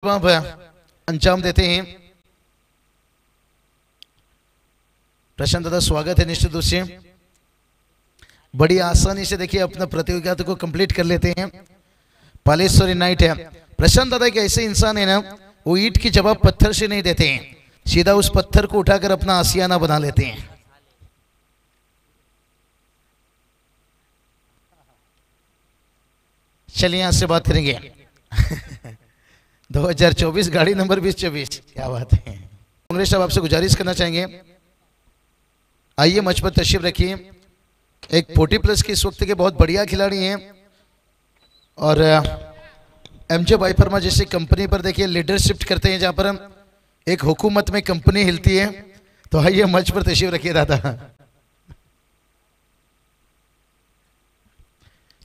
अंजाम देते हैं। प्रशांत दादा स्वागत है निश्चित रूप से। बड़ी आसानी से देखिए अपना प्रतियोगिता को कंप्लीट कर लेते हैं। पालेश्वरी नाइट है। प्रशांत दादा एक ऐसे इंसान है ना, वो ईंट की जवाब पत्थर से नहीं देते हैं, सीधा उस पत्थर को उठाकर अपना आशियाना बना लेते हैं। चलिए यहां से बात करेंगे 2024 गाड़ी नंबर 2024। क्या बात है। कांग्रेस साहब आपसे गुजारिश करना चाहेंगे, आइए मंच पर तशरीफ रखिए। एक 40+ के इस वक्त के बहुत बढ़िया खिलाड़ी हैं और एमजे वाइफर्मा जैसी कंपनी पर देखिए लीडरशिप करते हैं, जहां पर एक हुकूमत में कंपनी हिलती है। तो आइए मंच पर तशरीफ रखिए दादा।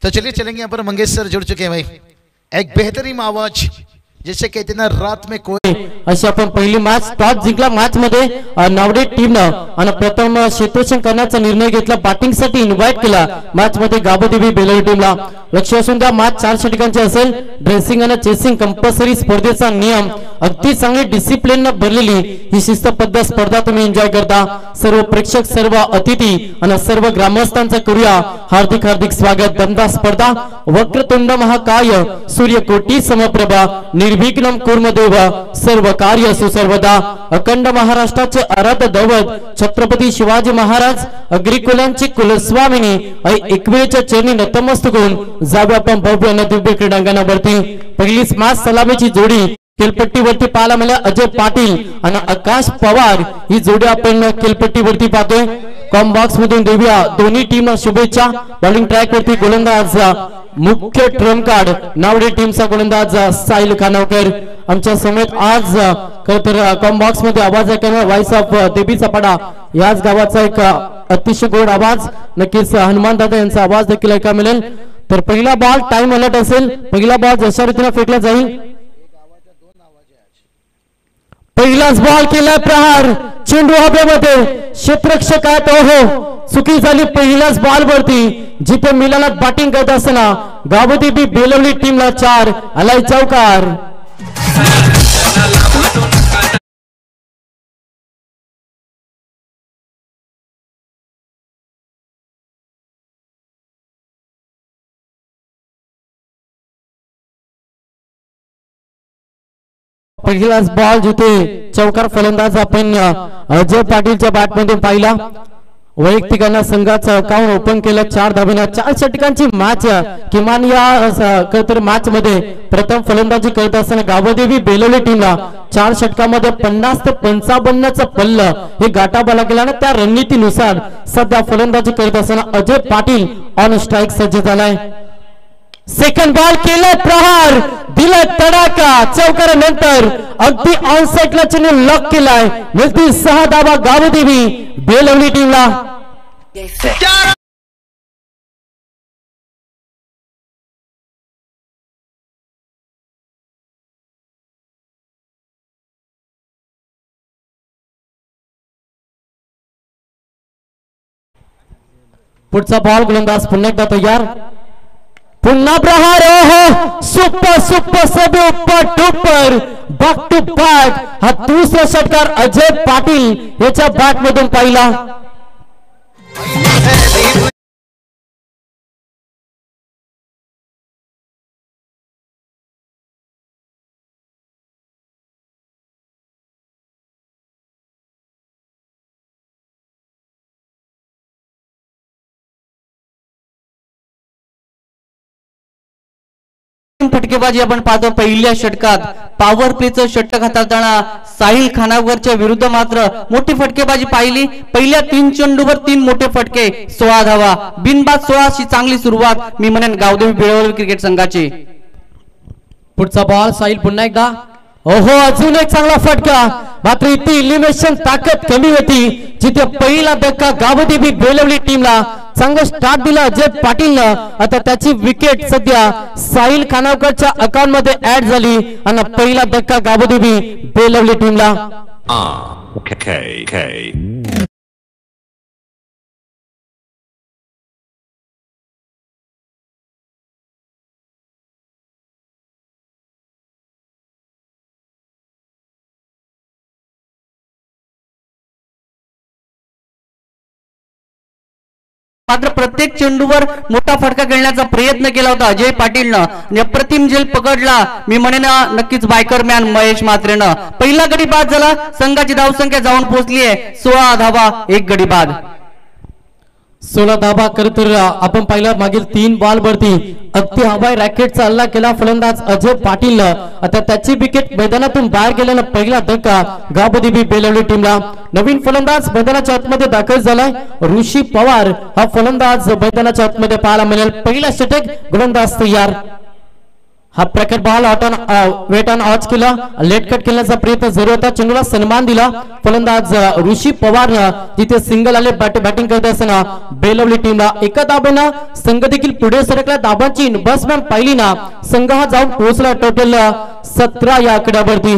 तो चलिए चलेंगे। यहाँ पर मंगेश सर जुड़ चुके हैं भाई। एक बेहतरीन आवाज जैसे कहते ना रात में कोई अशी आपण पहिली मॅच टॉस जिंकला। मॅच मध्ये नावडे टीमनं आणि प्रथम क्षेत्ररक्षण करण्याचा निर्णय घेतला, बॅटिंगसाठी इन्व्हाइट केला मॅच मध्ये गाबोदेवी बेलवली टीमला। लक्ष असून द्या मॅच 4 षटकांची असेल। ड्रेसिंग आणि चेसिंग कंपल्सरी स्पर्धेचा नियम, अगदी चांगली डिसिप्लिन न भरलेली ही शिस्तबद्ध स्पर्धा तुम्ही एन्जॉय करता। सर्व प्रेक्षक, सर्व अतिथी आणि सर्व ग्रामस्थांचं करूया हार्दिक हार्दिक स्वागत। दमदार स्पर्धा, वक्रतुंड महाकाय सूर्यकोटी समप्रभा निर्विघ्नं कुर्मदेव सर्व कार्य सुसर्वदा। अखंड महाराष्ट्राचे आराध्य दैवत छत्रपती शिवाजी महाराज अग्रिकुलांची कुलस्वामिनी एकवेळच्या चरणी नतमस्तक होऊन जाऊया आपण भव्य आणि दिव्य क्रीडांगणावरती। पहिलीच मॅच सलामीची जोडी खेळपट्टीवरती पाहायला मिळाली। अजय पाटील आणि आकाश पवार ही जोडी आपण खेळपट्टीवरती पाहतोय। कॉम बॉक्स मधून देऊया दोन्ही टीम शुभेच्छा। बॉलिंग ट्रॅक वरती गोलंदाज मुख्य ट्रम्प कार्ड नावडे टीमचा गोलंदाज साहिल खानवकर आमच्या समेत आज कॉम बॉक्स मध्ये आवाज ऐकायला व्हॉइस ऑफ देवीचा पाडा याच गावाचा एक अतिशय गोड आवाज, नक्कीच हनुमान दादा यांचा आवाज देखील ऐकायला मिळेल। तर पहिला बॉल टाइम अलर्ट असेल, पहिला बॉल जशा रीतीने फेकला जाईल। पहिलाच बॉल केला प्रहार, चेंडू हवेमध्ये, क्षेत्ररक्षक आहेत ओहो चुकी झाली पहिल्याच बॉल वरती, जिथे मिलाला बॅटिंग करत असताना गावदेवी बेलवली टीमला 4 आलाय चौकार। पहिलाच बॉल जिथे चौकार फलंदाज आपण अजय पाटीलच्या बॅट मधून पाहिला। वैयक्तिकांना संघाचा अकाउंट ओपन केलं 4 धाब्याने। 4 षटकांची मॅच, किमान या मॅच मध्ये प्रथम फलंदाजी करत असताना गावदेवी बेलवली टीमला 4 षटकामध्ये 50 ते 55चा पल्ल हे गाठाबाला केला आणि त्या रणनीतीनुसार सध्या फलंदाजी करत असताना अजय पाटील ऑन स्ट्राइक सज्ज झालाय। सेकंड बॉल केला प्रहार, दिला तडाका, चौकारानंतर अगदी ऑन साइडला चेंडू लॉक केलाय। मिळतील 6 धावा गावदेवी बेलवली टीमला। पुढचा बॉल गोलंदाज पुन्हा एकदा तयार, पुन्हा प्रहार, ओहो सुपर सुपर सब ऊपर टूपर बॅक टू बॅक। हा दुसरा षटकार अजय पाटील याच्या बॅट मधून पाहिला। फटकेबाजी आपण पाहतो। पहिल्या षटकात पॉवर प्लेचं षटक हाताळताना साहिल खानावरच्या विरुद्ध मात्र मोठी फटकेबाजी पाहिली। पहिल्या 3 चेंडूवर 3 मोठे फटके, 16 धावा, बिनबाद 16 ची चांगली सुरुवात मी म्हणेन गावदेवी बेलवली क्रिकेट संघाची। पुढचा बॉल साहिल पुन्हा एकदा, ओहो अजून एक चांगला फटका, मात्र इथे इलिमिनेशन ताकद कमी होती, जिथे पहिला धक्का गावदेवी बेलवली टीमला चांगला स्टार्ट दिला अजय पाटीलनं। आता त्याची विकेट सध्या साहिल खानावकरच्या अकाउंट मध्ये ऍड झाली आणि पहिला धक्का गावदेवी बेलवली टीमला। मात्र प्रत्येक चेंडूवर मोठा फटका खेळण्याचा प्रयत्न केला होता अजय पाटीलनं आणि अप्रतिम झेल पकडला मी म्हणेन नक्कीच बायकर मॅन महेश म्हात्रेनं. पहिला गडी बाद झाला. संघाची धावसंख्या जाऊन पोहोचली आहे 16 धावा 1 गडी बाद. 16 धाबा करत आपण पाहिलं मागील 3 बॉल वरती अगदी हवाई रॅकेटचा हल्ला केला फलंदाज अजय पाटील. आता त्याची विकेट मैदानातून बाहेर गेल्यानं पहिला धक्का गाबोदेवी बेलवली टीमला. नवीन फलंदाज मैदानाच्या आतमध्ये दाखल झालाय ऋषी पवार. हा फलंदाज मैदानाच्या आतमध्ये पाहायला मिळेल. पहिला षटक गोलंदाज तयार. हा प्रकट बॉल वेट ऑन ऑच केला लेट कट खेळण्याचा प्रयत्न जरूर होता. चेंडूला सन्मान दिला फलंदाज ऋषी पवार जिथे सिंगल आले बॅटिंग करत असताना बेलवली टीमला एका दाब्यानं संघ देखील पुढे सरकला. दाबांची इन्व्हेस्टमेंट पाहिली ना संघ हा जाऊन पोहोचला टोटल 17 या आकड्यावरती.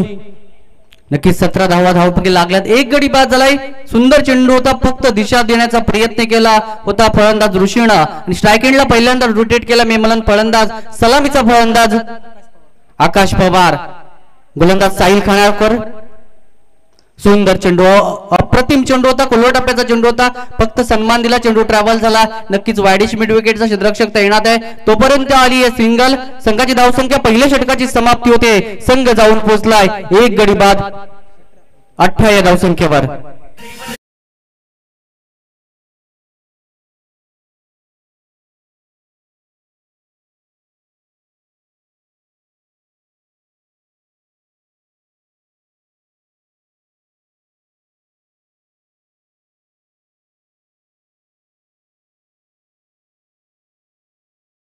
नक्कीच 17 धावपैकी लागल्यात. 1 गडी बाद झालाय. सुंदर चेंडू होता फक्त दिशा देण्याचा प्रयत्न केला होता फलंदाज ऋषीनं आणि स्ट्राईक एंडला पहिल्यांदा रोटेट केला मेमलन फलंदाज सलामीचा फलंदाज आकाश पवार. गोलंदाज साहिल खानावकर. सुंदर चेंडू अप्रतिम चेंडू होता. कोल्हा टप्प्याचा चेंडू होता फक्त सन्मान दिला. चेंडू ट्रॅव्हल झाला. नक्कीच वायडिश मिड विकेटचा क्षेत्ररक्षक तैनात आहे तोपर्यंत आली आहे सिंगल. संघाची धावसंख्या पहिल्या षटकाची समाप्ती होते. संघ जाऊन पोहोचलाय 1 गडी बाद 18 या धावसंख्येवर.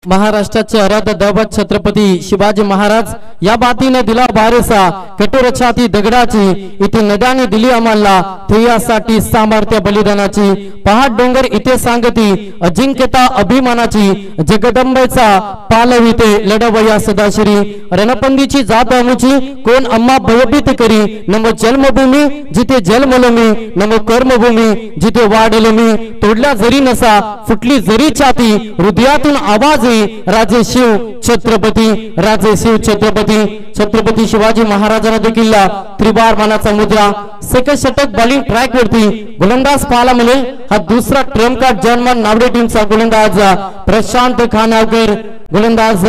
महाराष्ट्राचे आराध्य दैवत छत्रपती शिवाजी महाराज या बातीने दिला बारेसा कठोर छाती दगडाची इथे नद्याने दिली आम्हाला ध्येयासाठी सामर्थ्य बलिदानाची. पहाड डोंगर इथे सांगती अजिंक्यता अभिमानाची जगदंबेचा पालविते लढवया सदाशिरी. रणपंदीची जात आमुची कोण अम्मा भयभीत करी. नमो जन्मभूमी जिथे जन्मलो मी नमो कर्मभूमी जिथे वाढलो मी. तोडल्या जरी नसा फुटली जरी छाती हृदयातून आवाज राजे शिव छत्रपती राजे शिव छत्रपती. छत्रपती शिवाजी महाराजांना देखील त्रिबार मानाचा मुद्रा. सेकंड षटक बॉलिंग ट्रॅक वरती गोलंदाज पाहायला मिळेल. हा दुसरा ट्रम्प कार्ड जर्मन नावडे टीमचा गोलंदाज प्रशांत खानावकर. गोलंदाज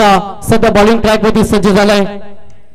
सध्या बॉलिंग ट्रॅक वरती सज्ज झालाय.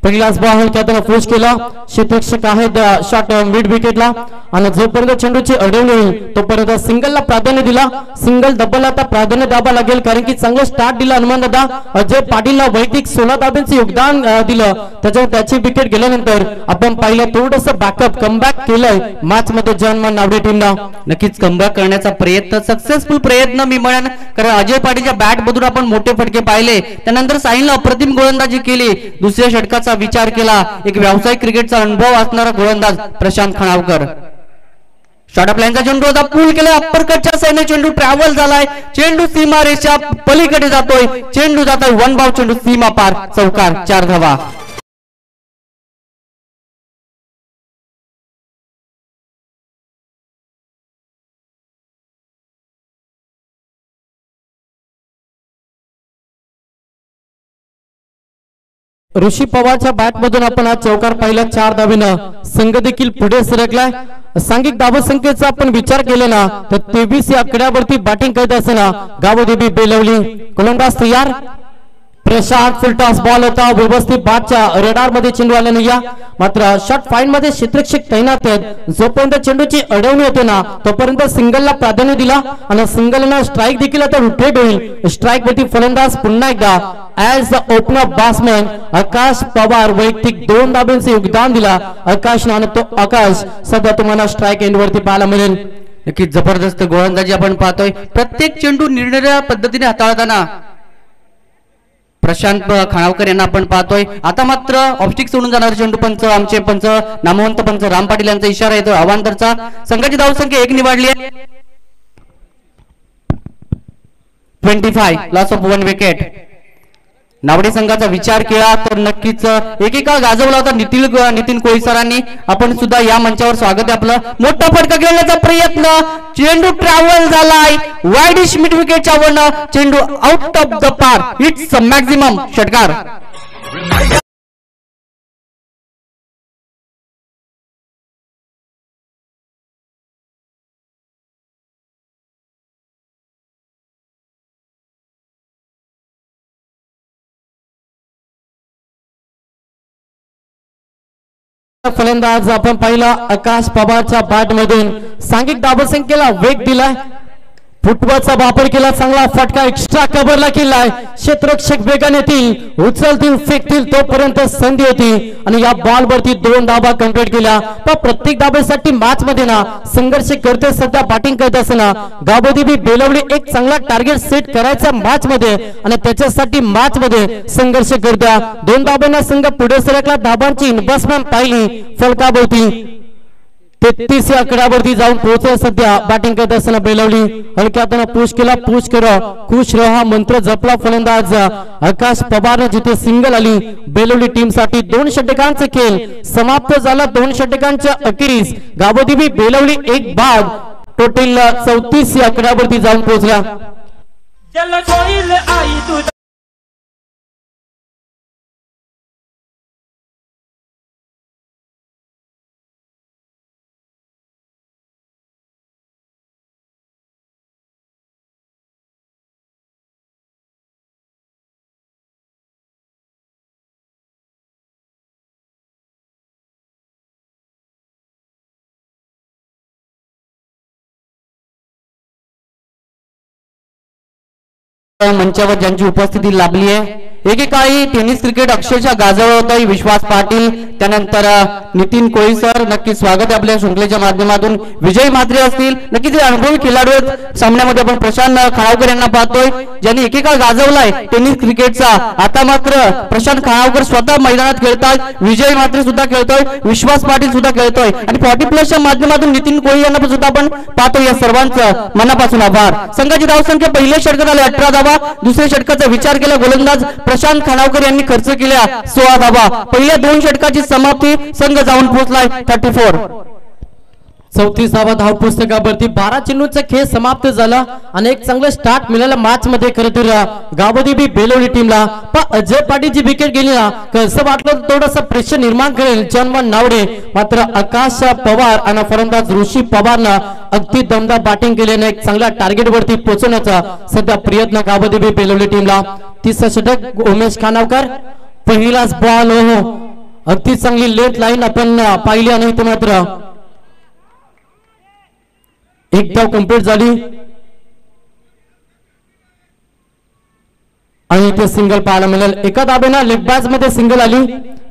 पहिलाच बॉल त्यातून फोर्स केला. क्षेत्ररक्षक आहेत शॉट मिड विकेटला आणि जोपर्यंत चेंडूची अडवणी होईल तोपर्यंत सिंगलला प्राधान्य दिला. सिंगल डबल आता प्राधान्य दाबा लागेल कारण की चांगलं स्टार्ट दिला हनुमान दादा अजय पाटीलला वैयक्तिक 16 धाब्यांचं योगदान दिलं. त्याच्यावर त्याची विकेट गेल्यानंतर आपण पाहिलं थोडंसं बॅकअप कमबॅक केलंय मॅच मध्ये जर्मन नावडे टीमला. नक्कीच कमबॅक करण्याचा प्रयत्न सक्सेसफुल प्रयत्न मी म्हणेन कारण अजय पाटीलच्या बॅट मधून आपण मोठे फटके पाहिले. त्यानंतर साहिलने अप्रतिम गोलंदाजी केली. दुसऱ्या षटकाचा विचार केला. एक व्यावसायिक क्रिकेटचा अनुभव असणारा गोलंदाज प्रशांत खानावकर. शॉर्ट लाईनचा चेंडू होता पूल केला अप्परकटच्या साईडने चेंडू ट्रॅव्हल झालाय. चेंडू सीमारेषा पलीकडे जातोय. चेंडू जातोय 1 बाउंड चेंडू सीमा पार चौकार 4 धावा. ऋषी पवारच्या बॅट मधून आपण आज चौकार पाहिला 4 धावेनं. संघ देखील पुढे सरकलाय. सांघिक धावसंख्येचा आपण विचार केला ना तर 23 या आकड्यावरती बॅटिंग करत असताना गावदेवी बेलवली. गोलंदाज तयार. प्रशांत फुलटॉस बॉल होता व्यवस्थित बॅटच्या रडार मध्ये चेंडू आला नाही. मात्र शॉट फाईन मध्ये क्षेत्ररक्षक तैनात आहेत. जोपर्यंत चेंडूची अडवणी होते ना तोपर्यंत सिंगलला प्राधान्य दिला आणि सिंगलनं स्ट्राईक देखील आता रोटेट होईल. स्ट्राईक वरती फलंदाज पुन्हा एकदा ऍज द ओपनर बॅट्समॅन आकाश पवार वैयक्तिक 2 धाब्यांचे योगदान दिला आकाशनं आणि तो आकाश सध्या तुम्हाला स्ट्राईक एंड वरती पाहायला मिळेल. नक्कीच जबरदस्त गोलंदाजी आपण पाहतोय. प्रत्येक चेंडू निरनिराळ्या पद्धतीने हाताळताना प्रशांत खानावकर यांना आपण पाहतोय. आता मात्र ऑब्स्टिक सोडून जाणारे चेंडू पंच आमचे पंच नामवंत पंच राम पाटील यांचा इशारा येतो अवांतरचा. संघाची धावसंख्या 1 निवडली आहे. 25 लॉस ऑफ 1 विकेट. नावडे संघाचा विचार केला तर नक्कीच एकेकाळ गाजवला होता नितीन कोळी सरांनी. आपण सुद्धा या मंचावर स्वागत आहे आपलं. मोठा फटका खेळण्याचा प्रयत्न चेंडू ट्रॅव्हल झालाय वाईडिश मिड विकेटच्या वन. चेंडू आउट ऑफ द पार. इट्स मॅक्झिमम षटकार. फलंदाज आपण पाहिला आकाश पवारच्या बॅट मधून सांघिक धावसंख्येला वेग दिलाय, फुटबॉलचा वापर केला, चांगला फटका एक्स्ट्रा कव्हरला केलाय, क्षेत्ररक्षक वेगाने येतील, उचलतील, फेकतील तोपर्यंत संधी होती आणि या बॉल वरती 2 धावा कंप्लीट केल्या। पण प्रत्येक धावेसाठी मॅच मध्ये ना संघर्ष करते, सध्या बॅटिंग करत असताना गावदेवी बेलवली एक चांगला टार्गेट सेट करायचा मॅच मध्ये आणि त्याच्यासाठी मॅच मध्ये संघर्ष करत्या। 2 धावांना संघ पुढे सरकला, धावांची इन्व्हेस्टमेंट पाहिली फलकाभोवती 33 या आकड्यावरती जाऊन पोहोचले। सध्या बॅटिंग करत असताना बेलवली हलक्यातून पुश केला, पुश करा खुश रहा मंत्र जपला फलंदाज आकाश पवार, जिथे सिंगल आली बेलवली टीम साठी 2 षटकांचा खेळ समाप्त झाला। 2 षटकांच्या अखेरीस गावदेवी बेलवली एक बाद टोटल 34 या आकड्यावरती जाऊन पोहोचला। मंचावर ज्यांची उपस्थिती लाभली आहे, एकेकाळी टेनिस क्रिकेट अक्षरशः गाजवलं होतं विश्वास पाटील, त्यानंतर नितीन कोळी सर, नक्की स्वागत आहे आपल्या शृंखलेच्या माध्यमातून। विजय म्हात्रे असतील, नक्कीच अनुभवी खेळाडू आहेत सामन्यामध्ये। आपण प्रशांत खानावकर यांना पाहतोय ज्यांनी एकेकाळ गाजवलाय टेनिस क्रिकेटचा, आता मात्र प्रशांत खानावकर स्वतः मैदानात खेळतात, विजय म्हात्रे सुद्धा खेळतोय, विश्वास पाटील सुद्धा खेळतोय आणि 40+ माध्यमातून नितीन कोळी यांना सुद्धा आपण पाहतोय। या सर्वांचं मनापासून आभार। संघाची धावसंख्या पहिल्या षटकात आले 18 धावा, दुसऱ्या षटकाचा विचार केला गोलंदाज प्रशांत खानावकर यांनी खर्च केल्या 16 धावा। पहिल्या 2 षटकाची समाप्ती संघ जाऊन पोहोचलाय 34। 34वा धाव पुस्तकावरती 12 चेंडूचा खेळ समाप्त झाला आणि एक चांगलं स्टार्ट मिळालं मॅच मध्ये खरं तर गावदेवी बेलवली टीमला। पण अजय पाटीलची विकेट गेली ना कसं वाटलं थोडंसं प्रेशर निर्माण करेल जन्मन नावडे, मात्र आकाश पवार आणि फलंदाज ऋषी पवारनं अगदी दमदार बॅटिंग केल्याने एक चांगल्या टार्गेट वरती पोहोचण्याचा सध्या प्रयत्न गावदेवी बेलवली टीमला। 30 षटक उमेश खानावकर, पहिलाच बॉल हो अगदी चांगली लेट लाईन आपण पाहिली आणि इथे मात्र एक धाव कंप्लीट झाली आणि इथे सिंगल पाहायला मिळेल। एका धाब्यानं लेग बॅच मध्ये सिंगल आली,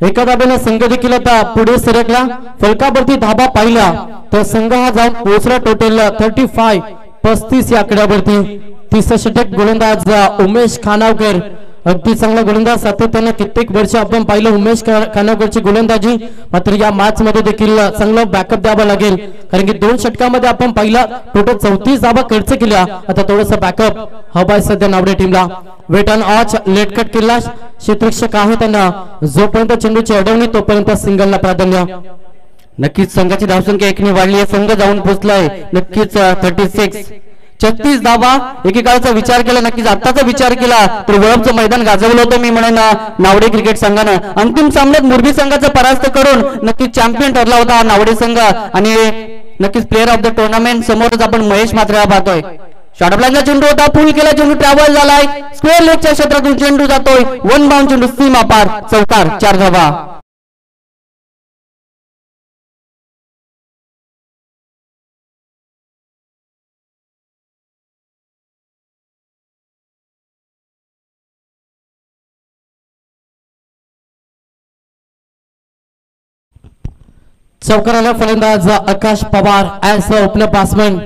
एका धाब्यानं संघ देखील आता पुढे सरकला, फलकावरती धाबा पाहिला तर संघ हा जाऊन पोहोचला टोटल 35 या आकड्यावरती। 30 षटक गोलंदाज उमेश खानावकर, अगदी चांगला गोलंदाज सातत्याने कित्येक वर्ष आपण पाहिलं उमेश खानावकरची गोलंदाजी, मात्र या मॅच मध्ये देखील चांगला बॅकअप द्यावा लागेल कारण की 2 षटकामध्ये आपण पाहिला टोटल 34 धावा खर्च केल्या। आता थोडंसं बॅकअप हवा आहे सध्या नावडे टीमला। वेट ऑन ऑच लेट कट केला, क्षेत्ररक्षक आहे त्यांना जोपर्यंत चेंडूची अडवणी तोपर्यंत सिंगलला प्राधान्य। नक्कीच संघाची धावसंख्या 1 ने वाढली आहे, संघ जाऊन पोहोचलाय नक्कीच 36। 36 धावा एकेकाळचा विचार केला, नक्कीच आताचा विचार केला तर वळपचं मैदान गाजवलं होतं मी म्हणेन नावडे क्रिकेट संघानं। अंतिम सामन्यात मुरबी संघाचा परास्त करून नक्कीच चॅम्पियन ठरला होता हा नावडे संघ आणि नक्कीच प्लेअर ऑफ द टुर्नामेंट समोरच आपण महेश म्हात्रेला पाहतोय। शॉर्ट ऑफ लाईनचा चेंडू होता, फुल केला चेंडू, ट्रॅव्हल झालाय स्क्वेअर लेगच्या क्षेत्रातून चेंडू जातोय, 1 बाउंड चेंडू सीमा पार, चौकार, 4 धावा। चौकाराला फलंदाज आकाश पवार ऍज ओपनर बॅट्समन।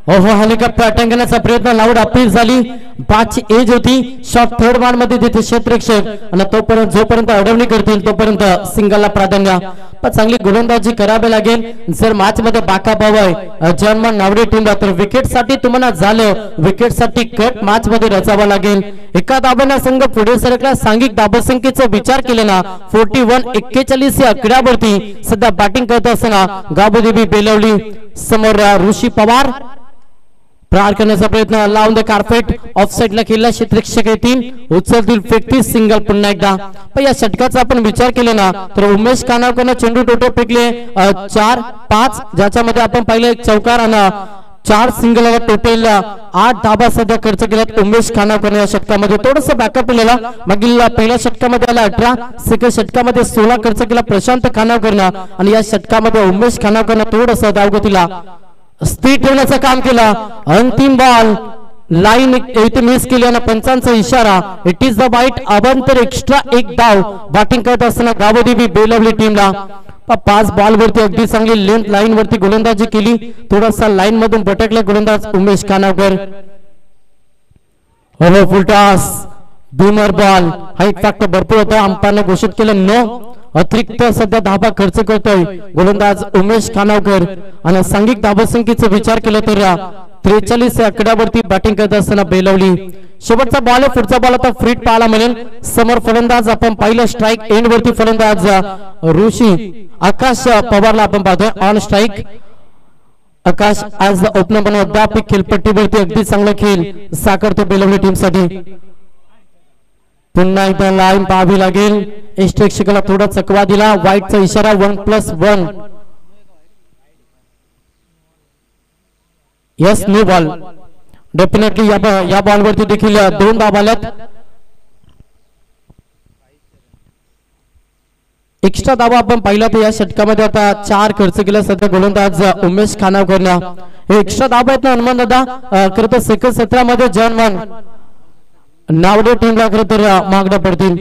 ओहो हेलिकॉप्टर अटॅक करण्याचा प्रयत्न लाऊड अपील झाली, 5 एज होती, शॉट थर्ड वन मध्ये तिथे क्षेत्ररक्षक आणि तोपर्यंत जोपर्यंत अडवणी करतील तोपर्यंत सिंगलला प्राधान्य। पण चांगली गोलंदाजी करावी लागेल जर मॅच मध्ये बॅकअप हवाय जर्मन नावडे टीमला तर विकेट साठी तुम्हाला झालं, विकेट साठी कट मॅच मध्ये रचावा लागेल। एका धाब्याने संघ पुढे सरकला, सांघिक धाबसंख्येचा विचार केला ना 41-41 या आकड्यावरती सध्या बॅटिंग करत असताना गावदेवी बेलवली समोर ऋषी पवार प्रहार करण्याचा प्रयत्न, लावून द कार्पेट ऑफ साइडला केला, क्षेत्ररक्षक येतील, उचलतील, फेकतील, सिंगल पुन्हा एकदा। पण या षटकाचा आपण विचार केला ना तर उमेश खानावकरनं चेंडू टोटल फेकले 4-5, ज्याच्यामध्ये आपण पाहिलं एक चौकार आणि 4 सिंगल टोटल 8 धाबा सध्या खर्च केल्यात उमेश खानावकर या षटकामध्ये. थोडंसं बॅकअप केलेला मागील पहिल्या षटकामध्ये आला 18, सेकंड षटकामध्ये 16 खर्च केला प्रशांत खानावकरनं आणि या षटकामध्ये उमेश खानावकरनं थोडंसं धावगतीला स्थिर ठेवण्याचं काम केलं. अंतिम बॉल लाईन इथे मिस केल्यानं पंचांचा इशारा. It is the bite. अभंतर एक्स्ट्रा एक धाव बॅटिंग करत असताना गावदेवी बेलवली टीमला. 5 बॉल वरती अगदी चांगली लेंथ लाईन वरती गोलंदाजी केली. थोडासा लाईन मधून भटकले गोलंदाज उमेश खानावकर. हो फुलटॉस बिमर बॉल. हाईट फॅक्टर भरपूर होता. अंपायरने घोषित केलं नो. अतिरिक्त सध्या धाबा खर्च करतोय गोलंदाज उमेश खानावकर आणि सांघिक धाबासंख्येचा विचार केला तर 43 या आकड्यावरती बॅटिंग करत असताना बेलवली. शेवटचा बॉल आहे. पुढचा बॉल आता फ्रीट पाहायला मिळेल. समोर फलंदाज आपण पाहिलं स्ट्राईक एंड वरती फलंदाज ऋषी आकाश पवारला आपण पाहतोय ऑन स्ट्राईक. आकाश आज ओपनर बनवून अद्याप खेळपट्टीवरती अगदी चांगला खेळ साकारतो बेलवली टीम साठी. पुन्हा एकदा लाईन पाहावी लागेल. प्रेक्षकाला थोडा चकवा दिला. वाईटचा इशारा 1+1. Yes no ball. डेफिनेटली या बॉल वरती देखील 2 धावा आल्यात. एक्स्ट्रा धावा आपण पाहिला तर या षटकामध्ये आता 4 खर्च केला सध्या गोलंदाज उमेश खानावकरनं. हे एक्स्ट्रा धावा आहेत ना हनुमान दादा. खरं तर सेकंड 17 मध्ये जॉन नावडे टीमला खरं तर मागण्या पडतील.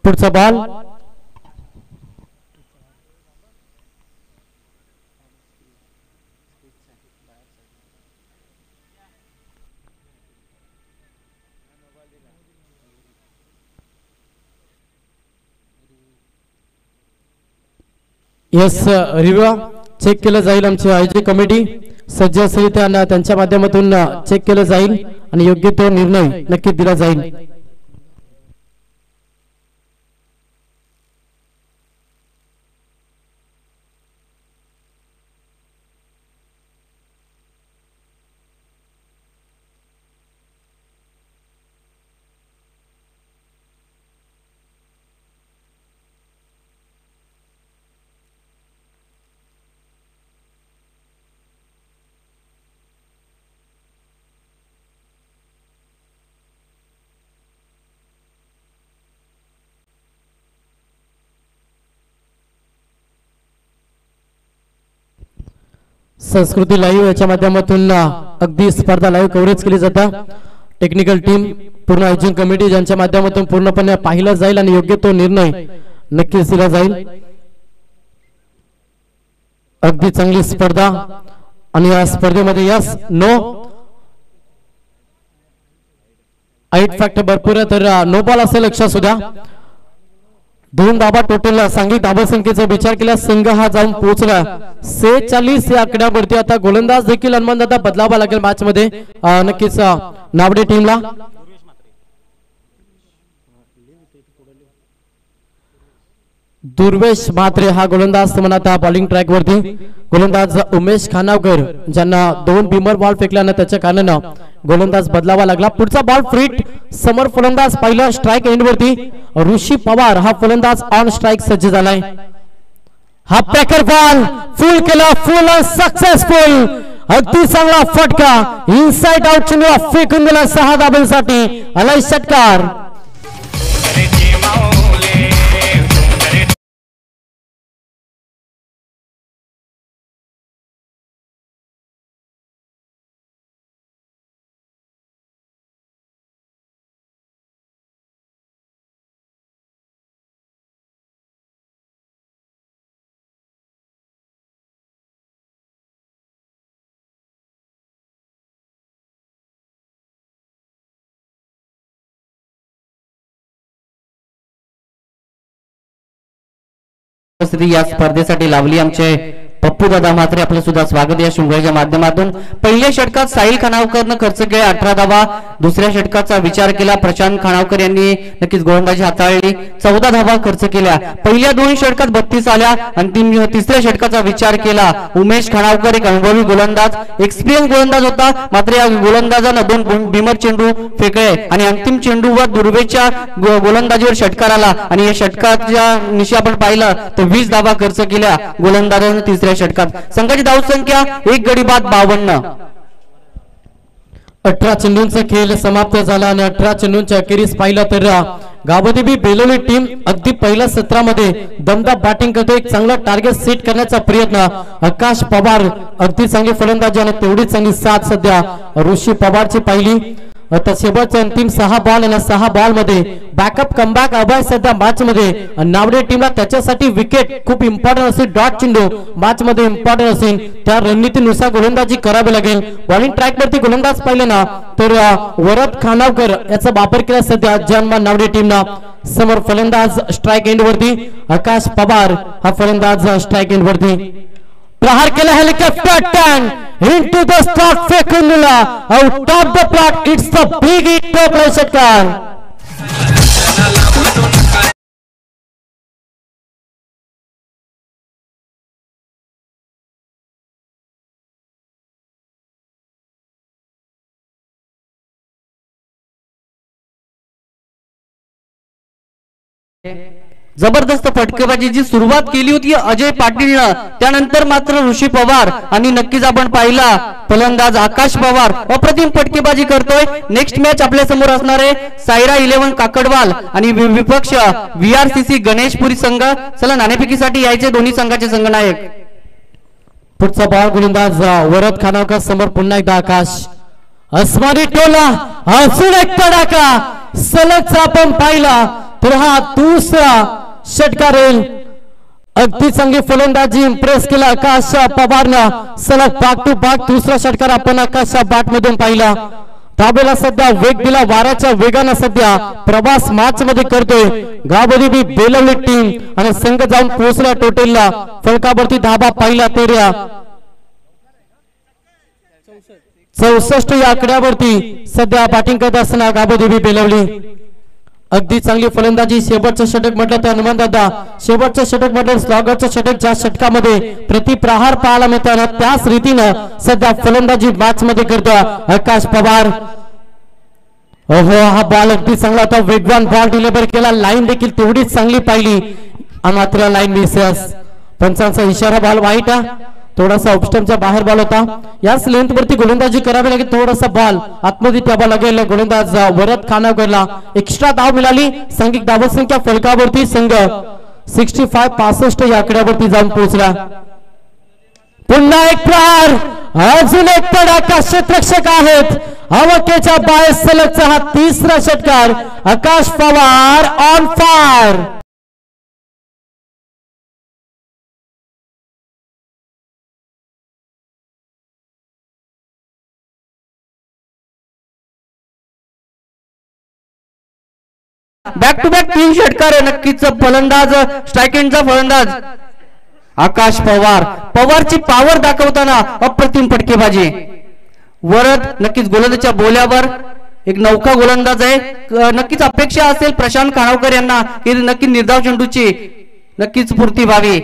पुढचा बॉल यस रिव्ह्यू चेक केलं जाईल. आमची आयोजक कमिटी सज्ज असेल त्यांच्या माध्यमातून चेक केलं जाईल आणि योग्य तो निर्णय नक्कीच दिला जाईल. संस्कृती लाईव्ह याच्या माध्यमातून अगदी स्पर्धा लाईव्ह कव्हरेज केली जाते. टेक्निकल टीम पूर्ण आयोजन कमिटी ज्यांच्या माध्यमातून पूर्णपणे पाहिला जाईल आणि योग्य तो निर्णय नक्कीच दिला जाईल. अगदी चांगली स्पर्धा आणि या स्पर्धेमध्ये यस नो हाईट फॅक्टर भरपूर आहे तर नो बॉल असेल लक्षात सुद्धा. 2 धाबा टोटल सांघिक धाबा संख्येचा विचार केला संघ हा जाऊन पोहोचला 46 या आकड्यावरती. आता गोलंदाज देखील हनुमानदादा बदलावा लागेल मॅच मध्ये नक्कीच नावडे टीमला. दुर्वेश म्हात्रे हा गोलंदाज म्हणत बॉलिंग ट्रॅक वरती. गोलंदाज उमेश खानावकर ज्यांना 2 बिमर बॉल फेकल्यानं त्याच्या कारणानं गोलंदाज बदलावा लागला. पुढचा बॉल फ्रीट. समोर फलंदाज पहिला स्ट्राईक एंड वरती ऋषी पवार हा फलंदाज ऑन स्ट्राईक सज्ज झालाय. हा पॅकर बॉल फुल केला. फुल सक्सेसफुल. अगदी चांगला फटका इनसाइड आउट चेंडू फेकून दिला 6 धाब्यांसाठी. आलाय षटकार. या स्पर्धेसाठी लावली आमचे पप्पू दादा म्हात्रे आपलं सुद्धा स्वागत या शृंखलेच्या माध्यमातून. पहिल्या षटकात साहिल खानावकरनं खर्च केला 18 धावा. दुसऱ्या षटकाचा विचार केला प्रशांत खानावकर यांनी नक्कीच गोलंदाजी हाताळली, 14 धावा खर्च केल्या. पहिल्या दोन षटकात 32 आल्या. अंतिम तिसऱ्या षटकाचा विचार केला उमेश खानावकर एक अनुभवी गोलंदाज, एक्सपिरियन्स गोलंदाज होता, मात्र या गोलंदाजानं 2 भीमर चेंडू फेकले आणि अंतिम चेंडूवर दुर्वेच्या गोलंदाजीवर षटकार आला आणि या षटकाच्या निशी आपण पाहिलं तर 20 धावा खर्च केल्या गोलंदाजानं तिसऱ्या षटकात. संघाची धावसंख्या 1 गडी बाद 52. 18 चेंडूंचा खेळ समाप्त झाला आणि 18 चेंडूंच्या अखेरीस पाहिलं तर गावदेवी बेलोली टीम अगदी पहिल्या सत्रामध्ये दमदार बॅटिंग करते. एक चांगला टार्गेट सेट करण्याचा प्रयत्न आकाश पवार अगदी चांगली फलंदाजी आणि तेवढीच चांगली साथ सध्या ऋषी पवारची पाहिली. आता शेवटचे अंतिम 6 बॉल आणि 6 बॉल मध्ये बॅकअप कमबॅक अभय सध्या मॅच मध्ये नावडे टीमला त्याच्यासाठी विकेट खूप इम्पॉर्टंट असेल, डॉट चेंडू मॅच मध्ये इम्पॉर्टंट असेल, त्या रणनीतीनुसार गोलंदाजी करावी लागेल. बॉलिंग ट्रॅक वरती गोलंदाज पाहिले ना तर वरद खानावकर याचा वापर केला सध्या जन्म नावडे टीमना. समोर फलंदाज स्ट्राइक एंड वरती आकाश पवार हा फलंदाज स्ट्राइक एंड वरती प्रहार केला. Helicopter turn into the start फेकून दिला out of the plot. It's the big hit to षटकार. जबरदस्त फटकेबाजीची सुरुवात केली होती अजय पाटीलनं, त्यानंतर मात्र ऋषी पवार आणि नक्कीच आपण पाहिला फलंदाज आकाश पवार अप्रतिम फटकेबाजी करतोय. नेक्स्ट मॅच आपल्या समोर असणार आहे सायरा 11 काकडवाल आणि विपक्ष VRCC गणेशपुरी संघ. चला नाणेफेकीसाठी यायचे दोन्ही संघाचे संघनायक. पुढचा बॉल गोलंदाज वरद खानावकर, समोर पुन्हा एकदा आकाश. अस्मानी टोला अजून एक तडाखा सलगचा आपण पाहिला तर हा दुसरा षटकार येईल. अगदी चांगली फलंदाजी इम्प्रेस केला आकाश पवारनं. सलग बाग टू बाग दुसरा षटकार आपण आकाश बॅट मधून पाहिला. धाबेला सध्या वेग दिला, वाऱ्याच्या वेगानं सध्या प्रवास मॅच मध्ये करतोय गावदेवी बेलवली टीम आणि संघ जाऊन पोहोचला टोटलला फलकावरती धाबा पाहिला तर 64 या आकड्यावरती सध्या बॅटिंग करत असताना गावदेवी बेलवली. अगदी चांगली फलंदाजी. शेवटचं षटक म्हटलं तर हनुमान दादा शेवटचं षटक म्हटलं स्लॉगरचं षटक ज्या षटकामध्ये प्रतिप्रहार पाहायला मिळताना त्याच रीतीनं सध्या फलंदाजी मॅच मध्ये करतो आकाश पवार. ओहो हा बॉल अगदी चांगला होता, वेगवान बॉल डिलिव्हर केला, लाईन देखील तेवढीच चांगली पाहिली मात्र लाईन मिसेस. पंचांचा इशारा बॉल वाईट थोडासा ऑफस्टंपच्या बाहेर बॉल होता. याच लेंथ वरती गोलंदाजी करावी लागेल, थोडासा बॉल आतमध्ये त्यावा लागेल. गोलंदाज वरद खानावकरला एक्स्ट्रा धाव मिळाली. सांघिक धावसंख्या फलकावरती संघ 65 या आकड्यावरती जाऊन पोहोचला. पुन्हा एक प्रहार, अजून एक तडाखा. क्षेत्ररक्षक आहेत हवाकेच्या बाहेर. सलगचा हा तिसरा षटकार. Akash Pawar on fire. Back to back 3 षटकार. नक्कीच फलंदाज स्ट्राइक एंडचा फलंदाज आकाश पवार. पवारची पॉवर दाखवताना अप्रतिम फटकेबाजी. वरद नक्कीच गोलंदाजीच्या बोल्यावर एक नौका गोलंदाज आहे. नक्कीच अपेक्षा असेल प्रशांत खानावकर यांना की नक्की निर्धाव चेंडूची नक्कीच पूर्ती व्हावी.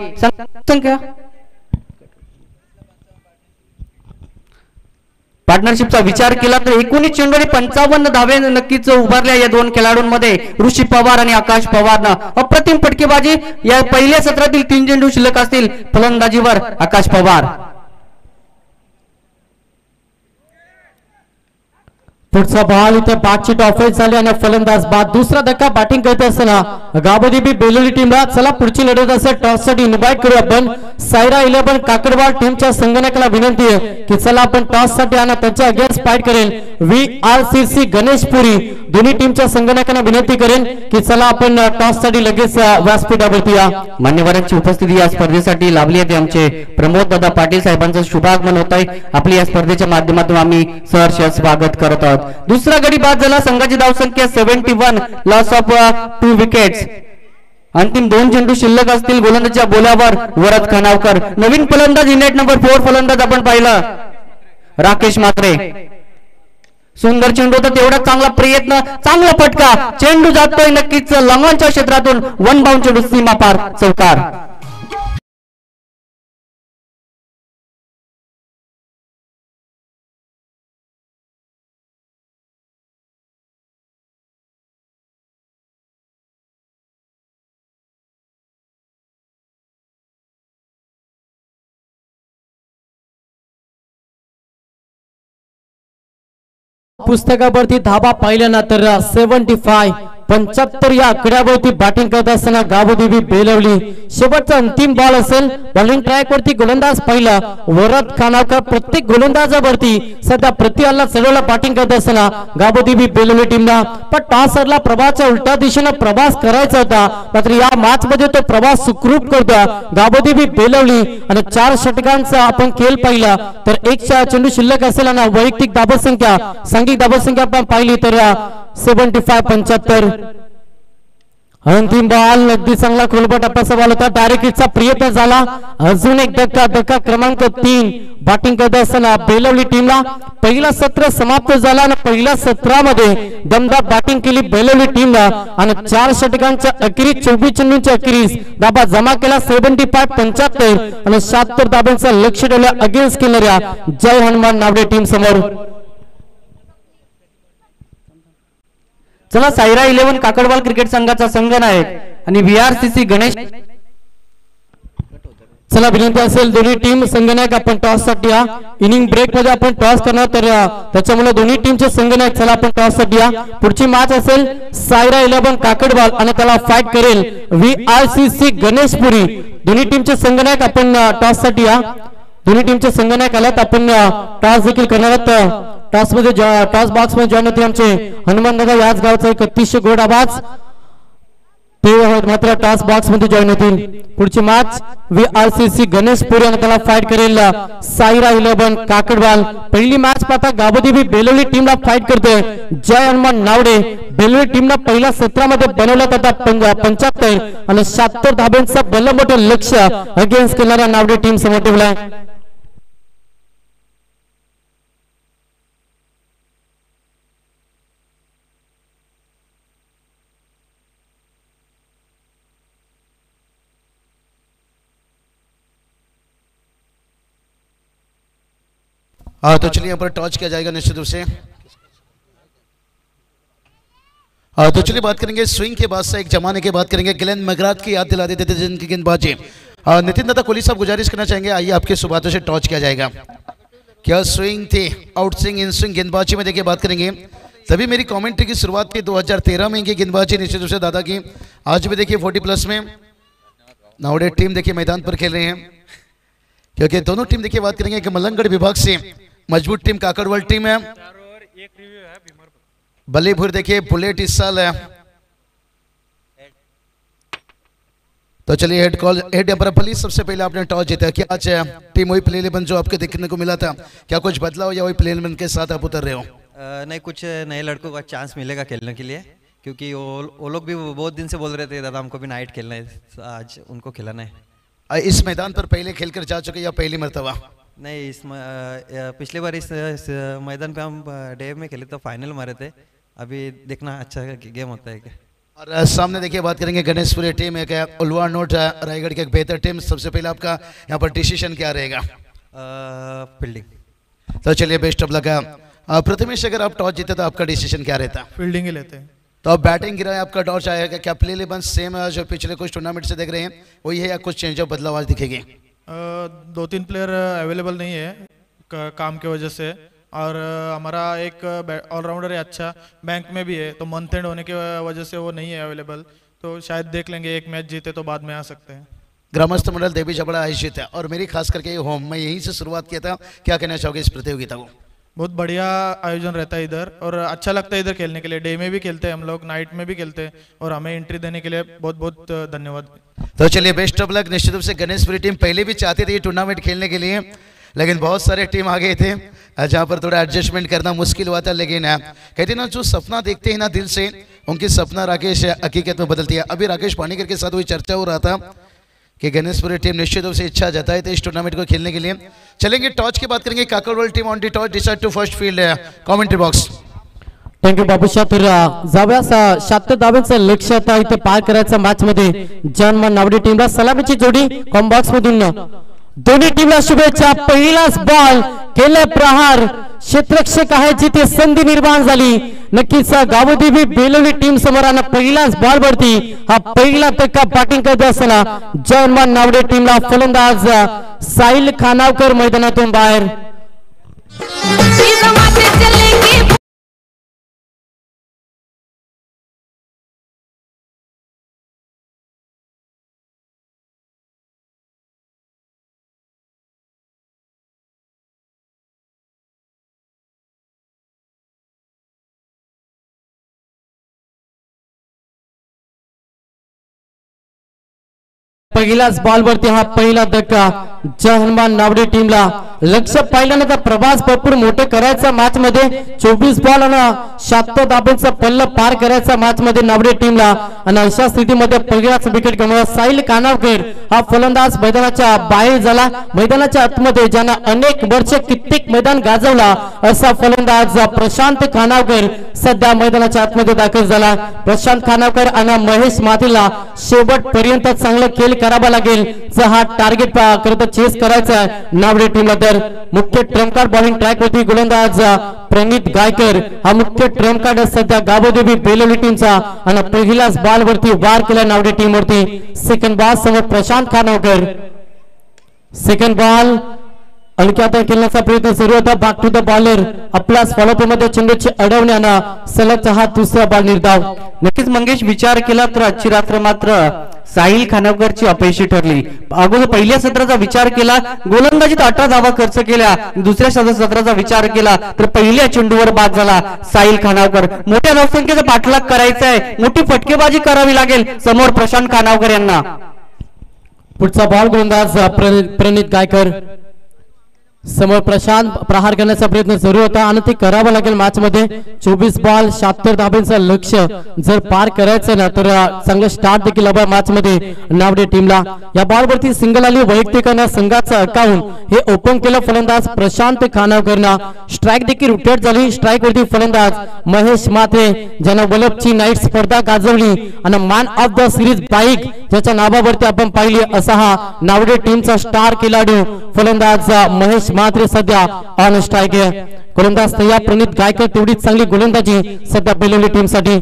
संख्या पार्टनरशिपचा विचार केला तर 19 चेंडू आणि 55 धावे नक्कीच उभारल्या या दोन खेळाडूंमध्ये. ऋषी पवार आणि आकाश पवारनं अप्रतिम फटकेबाजी. या पहिल्या सत्रातील 3 चेंडू शिल्लक असतील फलंदाजीवर आकाश पवार. पुढचा बॉल इथे बॅटची टॉफेज झाली आणि फलंदाज बाद. दुसरा धक्का बॅटिंग करत असताना गावदेवी बेलोली टीमला चला पुढची लढत असेल टॉस साठी इन्व्हाइट करू आपण. सायरा 11 काकडवाल टीमच्या संघटनाला विनंती आहे की चला आपण टॉस साठी आणि त्यांच्या अगेन्स्ट फाईट करेल. VRCC गणेशपुरी दोन्ही टीमच्या संघटनांना विनंती करेन की चला आपण टॉस साठी लगेच व्यासपीठावरती या. मान्यवरांची उपस्थिती या स्पर्धेसाठी लाभली आहे. आमचे प्रमोद दादा पाटील साहेबांचं शुभागमन होत आहे. आपली या स्पर्धेच्या माध्यमातून आम्ही सहर्ष स्वागत करत आहोत. दुसरा गडी बाद झाला. संघाची धावसंख्या 71, लॉस ऑफ 2 विकेट्स. अंतिम 2 चेंडू शिल्लक असतील गोलंदाजच्या बोलावर वरद खानावकर. नवीन फलंदाज नेट नंबर 4 फलंदाज आपण पाहिलं राकेश म्हात्रे. सुंदर चेंडू होता तेवढा चांगला प्रयत्न चांगला फटका चेंडू जातोय नक्कीच लंगांच्या क्षेत्रातून वन बाउंड चेंडू सीमा पार चौकार. पुस्तकावरती धाबा पाहिल्यानंतर 75 या आकड्यावरती बॅटिंग करत असताना गावदेवी बेलवली. शेवटचा अंतिम बॉल असेल. बॉलिंग ट्रॅक वरती गोलंदाज पहिला वरद खानावकर. प्रत्येक गोलंदाजावरती सध्या प्रति हल्ला चढवला बॅटिंग करत असताना गावदेवी बेलवली टीमला. पण टॉस हरला प्रभासच्या उलट्या दिशेने प्रवास करायचा होता मात्र या मॅच मध्ये तो प्रवास सुखरूप करतो गावदेवी बेलवली. आणि 4 षटकांचा आपण खेळ पाहिला तर 1 चेंडू शिल्लक असेल आणि वैयक्तिक धाबसंख्या सांघिक धाबसंख्या आपण पाहिली तर 75. अंतिम बॉल अगदी चांगला खोलपट टप्प्याचा बॉल होता. डायरेक्ट हिटचा प्रयत्न झाला. अजून एक धक्का क्रमांक 3 बॅटिंग करत असताना बेलवली टीमला. पहिला सत्र समाप्त झाला आणि पहिल्या सत्रामध्ये दमदार बॅटिंग केली बेलवली टीमला आणि 4 षटकांच्या अखेरीस 24 चेंडूंच्या अखेरीस धाबा जमा केला 75 आणि 76 धाब्यांचा लक्ष ठेवल्या अगेन्स्ट केणाऱ्या जय हनुमान नावडे टीम समोर. चला सायरा 11 काकडवाल क्रिकेट संघाचा संघनायक आणि VRCC गणेश. चला विनंती असेल दोन्ही टीम संघनायक आपण टॉस साठी या. इनिंग ब्रेक मध्ये आपण टॉस करणार तर त्याच्यामुळे दोन्ही टीमचे संघनायक चला आपण टॉस साठी या. पुढची मॅच असेल सायरा 11 काकडवाल आणि त्याला फाईट करेल VRCC गणेशपुरी. दोन्ही टीमचे संघनायक आपण टॉस साठी या. दोन्ही टीमचे संघनायक आल्यात आपण टॉस देखील करणार आहोत. टॉस मध्ये टॉस बॉक्स मध्ये जॉईन होते आमचे हनुमान दादा याच गावचा एक अतिशय गोड आवाज ते मात्र टॉस बॉक्स मध्ये जॉईन होतील. पुढची मॅच VRCC गणेशपुरी आणि त्याला फाईट करेल सायरा 11 काकडवाल. पहिली मॅच पाहता गावदेवी बेलवली टीमला फाईट करते जय हनुमान नावडे. बेलवली टीमला पहिल्या सत्रामध्ये बनवण्यात आता 75 आणि 76 धाब्यांचा भलं मोठं लक्ष अगेन्स्ट करणाऱ्या नावडे टीम समोर ठेवलाय. तो चलिए यहाँ पर टॉस किया जाएगा निश्चित रूप से. तो चलिए बात करेंगे स्विंग के बाद से एक जमाने के बात करेंगे ग्लेन मैकग्राथ की याद दिला देते थे जिनकी गेंदबाजी. नितिन दादा कोहली साहब गुजारिश करना चाहेंगे आइए आपके सुबातों से टॉस किया जाएगा. क्या स्विंग थे आउट स्विंग इन स्विंग गेंदबाजी में देखिए बात करेंगे. तभी मेरी कमेंट्री की शुरुआत की 2013 में इनकी गेंदबाजी निश्चित रूप से दादा की. आज भी देखिए 40+ में नावड़े टीम देखिए मैदान पर खेल रहे हैं क्योंकि दोनों टीम देखिए बात करेंगे कि मलंगगढ़ विभाग से मजबूत टीम काकड़वाल टीम है. बलीपुर देखिए बुलेट इस साल है. तो चलिए हेड एम्पायर प्लीज सबसे पहले आपने टॉस जीता. क्या आज टीम वही प्ले 11 जो आपको देखने को मिला था क्या कुछ बदलाव या वही प्ले 11 के साथ आप उतर रहे हो? नहीं कुछ नए लड़कों का चांस मिलेगा खेलने के लिए क्योंकि वो लोग भी बहुत दिन से बोल रहे थे दादा हमको भी नाइट खेलना है. आज उनको खिलाना है. इस मैदान पर पहले खेलकर जा चुके या पहली मर्तबा? नहीं पिछली बार इस मैदान पे हम डे में खेले तो फाइनल मारे थे. अभी देखना अच्छा गेम होता है क्या. और सामने देखिए बात करेंगे गणेशपुरी टीम एक उलवा नोट रायगढ़ की एक बेहतर टीम. सबसे पहले आपका यहाँ पर डिसीजन क्या रहेगा? फील्डिंग. तो चलिए बेस्ट ऑफ लक. प्रथमेश अगर आप टॉस जीते तो आपका डिसीजन क्या रहता? फील्डिंग ही लेते हैं. तो आप बैटिंग गिराए आपका टॉस आएगा. क्या प्ले 11 सेम जो पिछले कुछ टूर्नामेंट से देख रहे हैं वही है या कुछ चेंज ऑफ बदलाव आज दिखेगी? 2-3 प्लेयर अवेलेबल नहीं है काम के वजह से और हमारा एक ऑलराउंडर है अच्छा बैंक में भी है तो मंथ एंड होने की वजह से वो नहीं है अवेलेबल. तो शायद देख लेंगे एक मैच जीते तो बाद में आ सकते हैं. ग्रामस्थ मंडल देवी झबड़ा आयोजित है और मेरी खास करके ये होम मैं यहीं से शुरुआत किया था. क्या कहना चाहोगे इस प्रतियोगिता को? बहुत बढ़िया आयोजन रहता है इधर और अच्छा लगता है इधर खेलने के लिए. डे में भी खेलते हैं हम लोग नाइट में भी खेलते हैं और हमें एंट्री देने के लिए बहुत बहुत धन्यवाद. तो चलिए बेस्ट ऑफ लक. निश्चित रूप से गणेशपुरी टीम पहले भी चाहती थी ये टूर्नामेंट खेलने के लिए लेकिन बहुत सारे टीम आ गए थे जहाँ पर थोड़ा एडजस्टमेंट करना मुश्किल हुआ था. लेकिन कहते ना जो सपना देखते हैं ना दिल से उनकी सपना राकेश हकीकत में बदल दिया। अभी राकेश पानीकर के साथ हुई चर्चा हो रहा था कि गणेशपुरी टीम निश्चित रूप से इच्छा जताई थी इस टूर्नामेंट को खेलने के लिए। चलेंगे टॉस की बात करेंगे। Kakadwal team on the toss decide to first field commentary box. Thank you Babusha. तर जाऊया 76 धाब्यांचं लक्ष आता इथे पार करायचं मॅच मध्ये जन्म नावडी टीमला सलामीची जोडी कॉम्बॉक्स मधून दोन्ही टीमला शुभेच्छा. पहिलाच बॉल केले प्रहार क्षेत्ररक्षक आहे जिथे संधी निर्माण झाली. नक्कीच गावदेवी बेलोली टीम समोर आणि पहिलाच बॉल वरती हा पहिला धक्का बॅटिंग करत असताना जन्म नावडी टीमला फलंदाज साहिल खानावकर मैदानातून बाहेर. पहिलाच बॉल वरती हा पहिला धक्का हनुमान नावडे टीमला. लक्ष पाहिल्यानंतर प्रभास भरपूर मोठे करायचा मॅच मध्ये 24 बॉल आणि 76 धाब्यांचा पल्ला पार करायचा मॅच मध्ये नावडे टीमला. आणि अशा स्थितीमध्ये पहिलाच विकेट गमावला साहिल कानावकर हा फलंदाज मैदानाच्या बाहेर झाला. मैदानाच्या आतमध्ये ज्यांना अनेक वर्ष कित्येक मैदान गाजवला असा फलंदाज प्रशांत खानावकर सध्या मैदानाच्या आतमध्ये दाखल झाला. प्रशांत खानावकर आणि महेश माथीला शेवटपर्यंत चांगला खेळ करावा लागेल जर हा टार्गेट करत चेस करायचा आहे नावडे टीमला. तर मुख्य ट्रम्प कार्ड बॉलिंग ट्रॅक वरती गोलंदाज प्रणित गायकर हा मुख्य ट्रम्प कार्ड सध्या गावदेवी बेलोली टीमचा आणि पहिलाच बॉल वरती वार केला नावडे टीम वरती. सेकंड बॉल समोर प्रशांत खानावकर. सेकंड बॉल हलक्यात खेळण्याचा प्रयत्न सुरू होता. बॅक टू द बॉलर आपल्या फॉलोअप मध्ये चेंडूची अडवण्यानं सलगचा हा दुसरा बॉल निर्धाव. नक्कीच मंगेश विचार केला तर आजची रात्र मात्र साहिल खानावकरची अपयशी ठरली. अगोदर पहिल्या सत्राचा विचार केला गोलंदाजीत 18 धावा खर्च केल्या. दुसऱ्या सत्राचा विचार केला तर पहिल्या चेंडूवर बाद झाला साहिल खानावकर. मोठ्या धावसंख्येचा पाठलाग करायचा आहे. मोठी फटकेबाजी करावी लागेल समोर प्रशांत खानावकर यांना. पुढचा बॉल गोलंदाज प्रणित गायकर समोर प्रशांत प्रहार करण्याचा प्रयत्न सुरू होता आणि ते करावं लागेल मॅच मध्ये. 24 बॉल 76 धाब्यांचं लक्ष जर पार करायचं ना तर चांगलं स्टार्ट देखील हवं मॅच मध्ये नावडे टीमला. या बॉल वरती सिंगल आली वैयक्तिक संघाचं अकाउंट हे ओपन केलं फलंदाज प्रशांत खानावकरना. स्ट्राईक देखील रोटेट झाली. स्ट्राईक वरती फलंदाज महेश माथे ज्यानं वलभची नाईट स्पर्धा गाजवली आणि man of the series bike ज्याच्या नावावरती आपण पाहिली असा हा नावडे टीमचा स्टार खेळाडू फलंदाज महेश मात्र सध्या ऑन स्ट्राईक आहे. गोलंदाज तयार प्रणित गायकर तेवढीच चांगली गोलंदाजी सध्या बेलोली टीम साठी.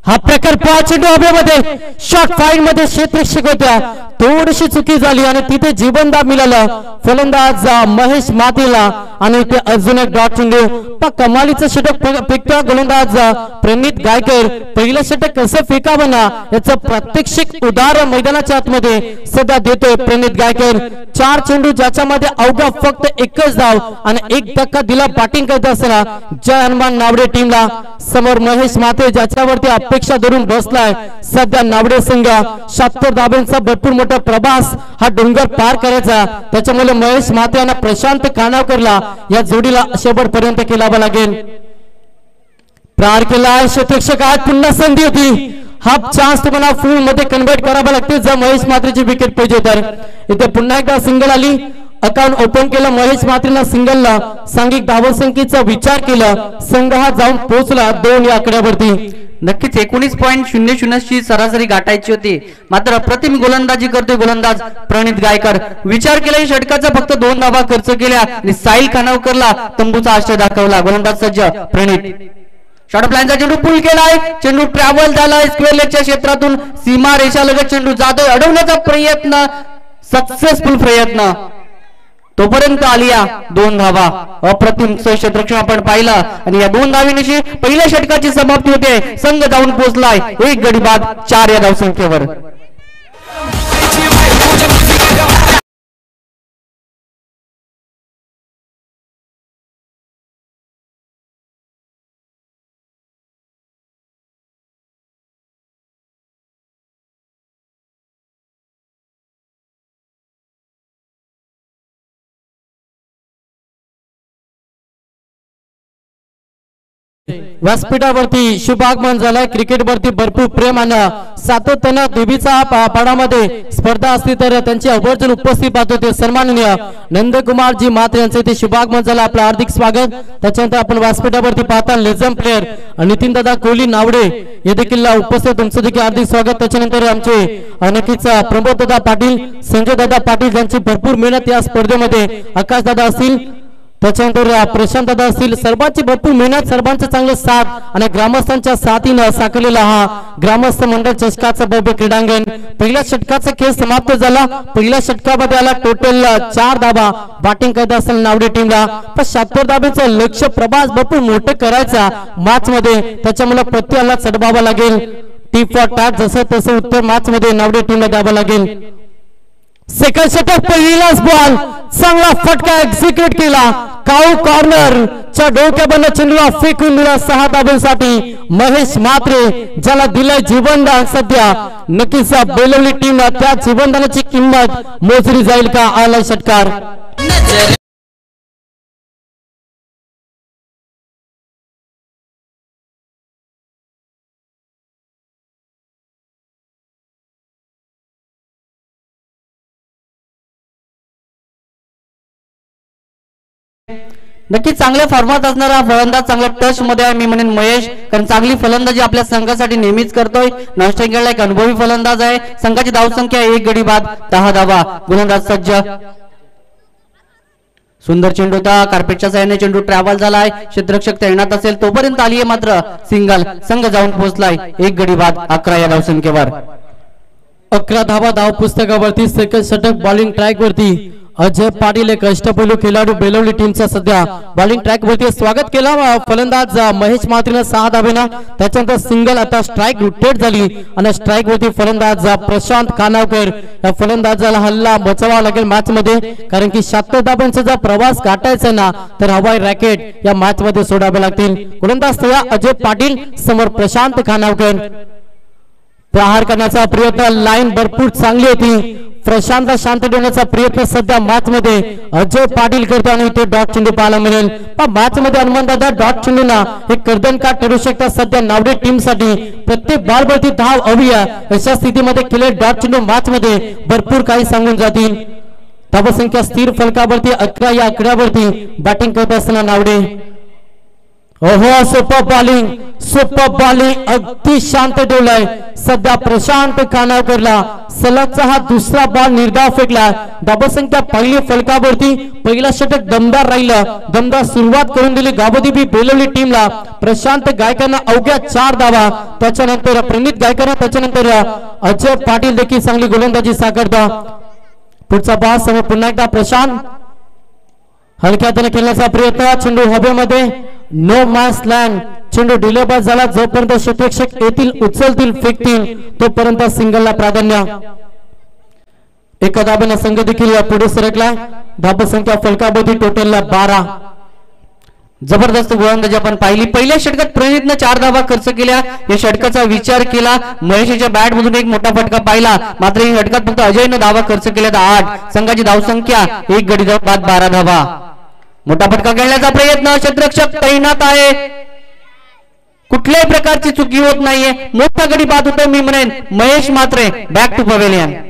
हा प्रकार चेंडू हवेमध्ये शॉट फाईट मध्ये क्षेत्ररक्षक होत्या थोडीशी चुकी झाली आणि तिथे जीवनदाब मिळालं फलंदाज महेश माथेला आणि ते अजून एक डॉट चेंडू कमालीचं षटक फेकतो गोलंदाज प्रणित गायकर. पहिलं षटक कसं फेकावं ना याचं प्रात्यक्षिक उदाहरण मैदानाच्या आतमध्ये सध्या देतोय प्रणित गायकर. 4 चेंडू ज्याच्यामध्ये अवघा फक्त एकच धाव आणि एक धक्का दिला बॅटिंग करत असताना जय हनुमान नावडे टीमला. समोर महेश माथे ज्याच्यावरती अपेक्षा धरून बसलाय सध्या नावडे संघ. 76 धाब्यांचा भरपूर मोठा प्रवास हा डोंगर पार करायचा. त्याच्यामुळे महेश माथे यांना प्रशांत खानावकरला या जोडीला शेवटपर्यंत खेळावं लागेल. प्रार केला क्षेत्ररक्षक आज पुन्हा संधी होती. हाफ चान्स तुम्हाला फुल मध्ये कन्वर्ट करावा लागते जर महेश मात्रेची विकेट पाहिजे तर. इथे पुन्हा एकदा सिंगल आली. अकाउंट ओपन केलं महेश मात्रेला सिंगलला. सांघिक धावसंख्येचा विचार केला. संघ हा जाऊन पोहोचला 2 या आकड्यावरती. नक्कीच 19.00 ची सरासरी गाठायची होती मात्र अप्रतिम गोलंदाजी करतोय गोलंदाज प्रणित गायकर. विचार केला षटकाचा फक्त 2 धावा खर्च केल्या आणि साहिल खानावकरला तंबूचा आश्रय दाखवला. गोलंदाज सज्ज प्रणित. शॉर्ट प्लॅनचा चेंडू पुल केलाय. चेंडू ट्रॅव्हल झालाय स्क्वेअर लेगच्या क्षेत्रातून सीमा रेषालगत चेंडू जातोय. अडवण्याचा प्रयत्न सक्सेसफुल प्रयत्न. तोपर्यंत आलिया 2 धावा. अप्रतिम क्षेत्ररक्षण आपण पाहिला आणि या 2 धावीनिशी पहिल्या षटकाची समाप्ती होते. संघ जाऊन पोहोचलाय 1 गडी बाद 4 या धावसंख्येवर. व्यासपीठावरती शुभ आगमन झालंय. क्रिकेटवरती भरपूर प्रेम आणि सातत्यानं देवीचा पाडामध्ये स्पर्धा असली तर त्यांची आवर्जून उपस्थित पाहतो ते सन्माननीय नंदकुमारजी मात्रे यांचे ते शुभ आगमन झालं. आपलं हार्दिक स्वागत. त्याच्यानंतर आपण व्यासपीठावरती पाहता लेझम प्लेअर नितीन दादा कोहली नावडे हे देखील उपस्थित, तुमचं देखील हार्दिक स्वागत. त्याच्यानंतर आमचे नक्कीच प्रमोद दादा पाटील, संजय दादा पाटील यांची भरपूर मेहनत या स्पर्धेमध्ये, आकाश दादा असतील, त्याच्यानंतर प्रशांत दादा असतील, सर्वांची भरपूर मेहनत, सर्वांचं चांगलं साथ आणि ग्रामस्थांच्या साथीनं साकारलेला हा ग्रामस्थ मंडळ चषकाचा भव्य क्रीडांगण. पहिल्या षटकाचा खेळ समाप्त झाला. पहिल्या षटकामध्ये आला टोटल 4 धाबा बॅटिंग करत असताना नावडे टीमला, पण 76 धाब्याचं लक्ष प्रभास भरपूर मोठं करायचा मॅच मध्ये, त्याच्यामुळे प्रत्येकाला चढवावा लागेल. टी फॉर टॅट जसं तसं उत्तर मॅच मध्ये नावडे टीमला द्यावं लागेल. सेकंड षटक, पहिलाच बॉल, चांगला फटका एक्झिक्यूट केला. काऊ कॉर्नर च्या डोक्याबंद चेंडूला फेकून दिला 6 धाब्यांसाठी महेश म्हात्रे, ज्याला दिलंय जीवनदान. सध्या नक्कीच बेलवली टीम त्या जीवनदानाची किंमत मोजली जाईल का? आला षटकार. नक्की चांगल्या फॉर्मात असणारा फलंदाज, चांगल्या टच मध्ये आहे मी म्हणेन महेश, कारण चांगली फलंदाजी आपल्या संघासाठी नेहमीच करतोय. नाशिकला एक अनुभवी फलंदाज आहे. संघाची धावसंख्या 1 गडी बाद 10 धावा. गोलंदाज सज्ज. सुंदर चेंडू होता, कार्पेटच्या साह्याने चेंडू ट्रॅव्हल झालाय. क्षेत्ररक्षक तैनात असेल तोपर्यंत आली आहे मात्र सिंगल. संघ जाऊन पोहोचलाय 1 गडी बाद 11 या धावसंख्येवर. 11 धावा धाव पुस्तकावरती. सेकंड षटक बॉलिंग ट्रॅक वरती अजय पाटील एक अष्टपैलू खेळाडू बेलवली टीमचा सध्या बॉलिंग ट्रॅक वरती स्वागत केला. फलंदाज महेश म्हात्रेनं 6 धाब्यानं, त्याच्यानंतर सिंगल. आता स्ट्राईक रोटेट झाली आणि स्ट्राईक वरती फलंदाज प्रशांत खानावकर, या फलंदाजाला हल्ला बचावावा लागेल मॅच मध्ये, कारण की 76 धाब्यांचा जर प्रवास गाठायचा ना तर हवाई रॅकेट या मॅच मध्ये सोडावे लागतील. गोलंदाज अजय पाटील, समोर प्रशांत खानावकर. प्रहार करण्याचा प्रयत्न, लाईन भरपूर चांगली होती. प्रशांत शांत ठेवण्याचा प्रयत्न सध्या मॅच मध्ये अजय पाटील करतो आणि ते डॉट चेंडू पाहायला मिळेल. पण मॅच मध्ये हनुमंतदादा डॉट चेंडूना एक कर्दनकाठ ठरू शकतात. सध्या नावडे टीम साठी प्रत्येक बॉल वरती धाव हवी आहे अशा स्थितीमध्ये केले डॉट चेंडू मॅच मध्ये भरपूर काही सांगून जातील. धावसंख्या स्थिर फलकावरती 11 या आकड्यावरती बॅटिंग करत असताना नावडे. ओहो, सुपर बॉलिंग अगदी शांत ठेवलाय. सध्या प्रशांत खानावकरला सलगचा हा दुसरा बॉल निर्धाव फेकला. धावसंख्या पहिली फलकावरती. पहिला षटक दमदार राहिलं, दमदार सुरुवात करून दिली गावदेवी बेलवली टीमला. प्रशांत गायकांना अवघ्या 4 धावा, त्याच्यानंतर प्रणित गायकांना, त्याच्यानंतर अजय पाटील देखील चांगली गोलंदाजी साकारता. पुढचा बॉल समोर पुन्हा एकदा प्रशांत हलक्या हाताने खेळण्याचा प्रयत्न. चेंडू हवेमध्ये, नो मॅच लँड. चेंडू डिलेबाद झाला. जोपर्यंत क्षेत्ररक्षक येतील, उचलतील, फेकतील तोपर्यंत सिंगलला प्राधान्य. एका धाब्याने संघ देखील पुढे सरकलाय. धावसंख्या फलकावरती टोटलला 12. जबरदस्त गोलंदाजी आपण पाहिली. पहिल्या षटकात प्रणितनं 4 धावा खर्च केल्या. या षटकाचा विचार केला, महेशच्या बॅट मधून एक मोठा फटका पाहिला, मात्र या षटकात फक्त अजयनं धावा खर्च केल्या 8. संघाची धावसंख्या 1 गडी बाद 12 धावा. मोठा फटका खेळण्याचा प्रयत्न, क्षेत्ररक्षक तैनात आहे, कुठल्याही प्रकारची चुकी होत नाहीये. मोठा गडी बाद होतो मी म्हणेन Mahesh Mhatre. Back to pavilion.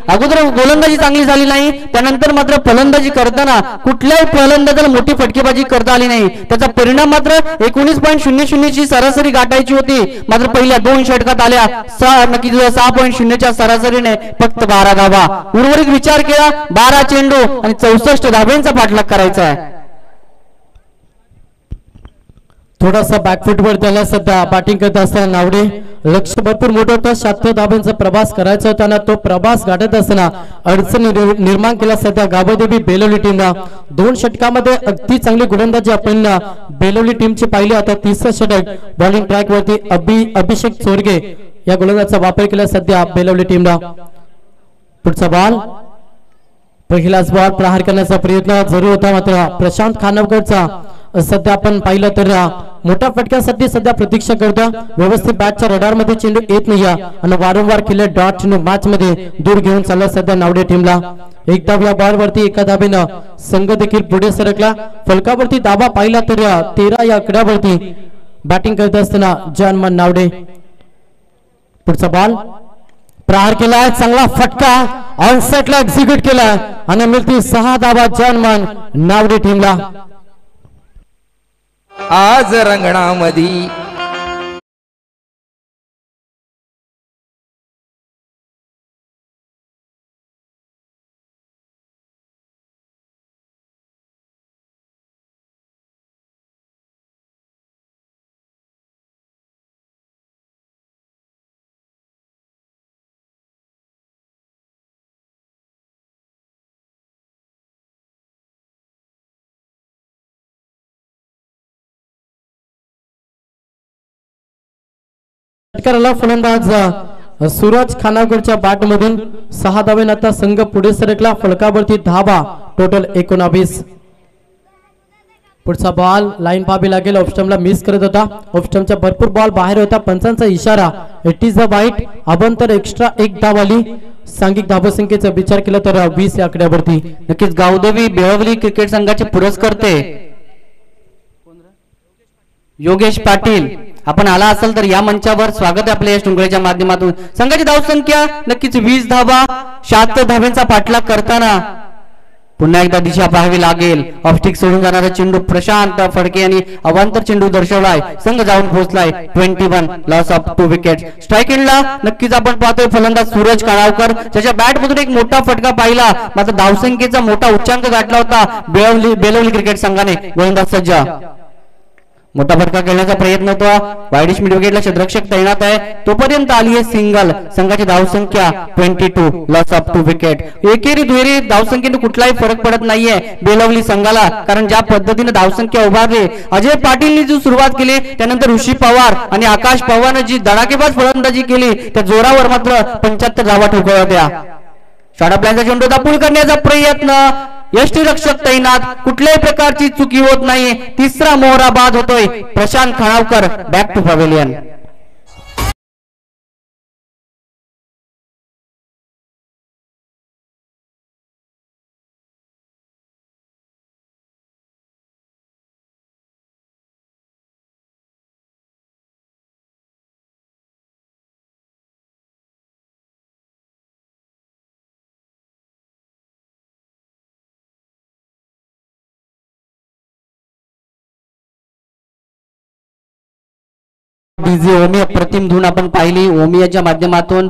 अगोदर गोलंदाजी चांगली झाली नाही, त्यानंतर मात्र फलंदाजी करताना कुठल्याही फलंदाजाला मोठी फटकेबाजी करता आली नाही. त्याचा परिणाम मात्र 19.00 ची सरासरी गाठायची होती, मात्र पहिल्या 2 षटकात आल्या 6.0 च्या सरासरीने फक्त 12 धावा. उर्वरित विचार केला 12 चेंडू आणि 64 धाब्यांचा पाठलाग करायचा आहे. थोडासा बॅकफुटवर त्याला सध्या बॅटिंग करत असताना नावडे लक्ष भरपूर मोठं होतं. 76 धाब्यांचा प्रवास करायचा होता ना, तो प्रवास गाठत असताना अडचण निर्माण केला सध्या गाबोदेवी बेलोली टीमला. 2 षटकामध्ये अगदी चांगली गोलंदाजी आपण बेलोली टीमची पाहिली. आता तिसरं षटक बॉलिंग ट्रॅक वरती अभिषेक चोरगे या गोलंदाजाचा वापर केला सध्या बेलोली टीमला. पुढचा बॉल, पहिलाच बॉल प्रहार करण्याचा प्रयत्न जरूर होता, मात्र प्रशांत खानावकरचा सध्या आपण पाहिलं तर मोठ्या फटक्यासाठी सध्या प्रतीक्षा करतो. व्यवस्थित बॅटच्या रडार मध्ये चेंडू येत नाही आणि वारंवार केले डॉट चेंडू मॅच मध्ये दूर घेऊन चालला सध्या नावडे टीमला. एक धाव या बॉल वरती एका धावेनं संघ देखील पुढे सरकला. फलकावरती दाबा पाहिला तर 13 या आकड्यावरती बॅटिंग करत असताना जानमान नावडे. पुढचा बॉल प्रहार केलाय, चांगला फटका ऑनसेटला एक्झिक्यूट केलाय आणि मिळती 6 धावा जानमान नावडे टीमला. आज रंगणामधी षटकाराला फलंदाज सूरज खानावकरच्या बॅट मधून 6 धावे. आता संघ पुढे सरकला. फलकावरती धावा टोटल 19. पुढचा बॉल लाईन पाहावी लागेल. ऑफस्टम्पला मिस करत होता. ऑफस्टम्पचा भरपूर बॉल बाहेर होता. पंचांचा इशारा, इट इज द वाईट. अभंतर एक्स्ट्रा एक धाव आली. सांघिक धावसंख्येचा विचार केला तर 20 या आकड्यावरती. नक्कीच गावदेवी बेळवली क्रिकेट संघाचे पुरस्कर्ते योगेश पाटील आपण आला असाल तर या मंचावर स्वागत आहे आपल्या या शृंखलेच्या माध्यमातून. संघाची धावसंख्या नक्कीच 20 धावा. 76 धाव्यांचा पाठलाग करताना पुन्हा एकदा दिशा पाहावी लागेल. ऑफस्टिक सोडून जाणारा चेंडू प्रशांत फडके यांनी अवांतर चेंडू दर्शवलाय. संघ जाऊन पोहोचलाय 21 लॉस ऑफ 2 विकेट. स्ट्राईक एंडला नक्कीच आपण पाहतोय फलंदाज सूरज काणावकर, ज्याच्या बॅट मधून एक मोठा फटका पाहिला, मात्र धावसंख्येचा मोठा उच्चांक गाठला होता बेळवली क्रिकेट संघाने. गोलंदाज सज्ज, मोठा फटका खेळण्याचा प्रयत्न होता. वाईडिश मिड विकेटला क्षेत्ररक्षक तैनात आहे, तोपर्यंत आली आहे सिंगल. संघाची धावसंख्या 22 लॉस ऑफ 2 विकेट. एकेरी दुहेरी धावसंख्येने कुठलाही फरक पडत नाहीये बेळवली संघाला, कारण ज्या पद्धतीने धावसंख्या उभारली, अजय पाटीलने जी सुरुवात केली, त्यानंतर ऋषी पवार आणि आकाश पवारने जी धडाकेबाज फलंदाजी केली, त्या जोरावर मात्र 75 धावा ठोकवल्या होत्या. शॉर्ट प्लॅनचा चेंडू दापूल करण्याचा प्रयत्न, यष्टीरक्षक तैनात, कुठल्याही प्रकारची चुकी होत नाही. तिसरा मोहरा बाद होतोय. Prashant Khanavkar back to pavilion. Omi अप्रतिम धून आपण पाहिली ओमियाच्या माध्यमातून.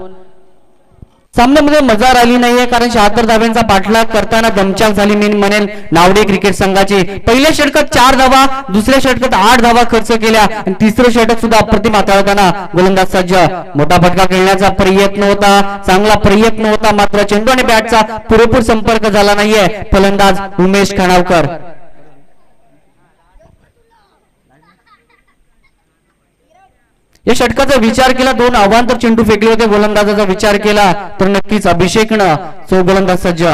सामन्यामध्ये मजा राहिली नाहीये, कारण 76 धाव्यांचा पाठलाग करताना दमछाक झाली मी म्हणेल नावडे क्रिकेट संघाची. पहिल्या षटकात 4 धावा, दुसऱ्या षटकात 8 धावा खर्च केल्या आणि तिसरं षटक सुद्धा अप्रतिम हाताळताना गोलंदाज सज्ज. मोठा फटका खेळण्याचा प्रयत्न होता, चांगला प्रयत्न होता, मात्र चेंडू आणि बॅटचा पुरेपूर संपर्क झाला नाहीये. फलंदाज उमेश खानावकर. या षटकाचा विचार केला, 2 अवांतर चेंडू फेकले होते. गोलंदाजाचा विचार केला तर नक्कीच अभिषेकनं गोलंदाज सज्ज.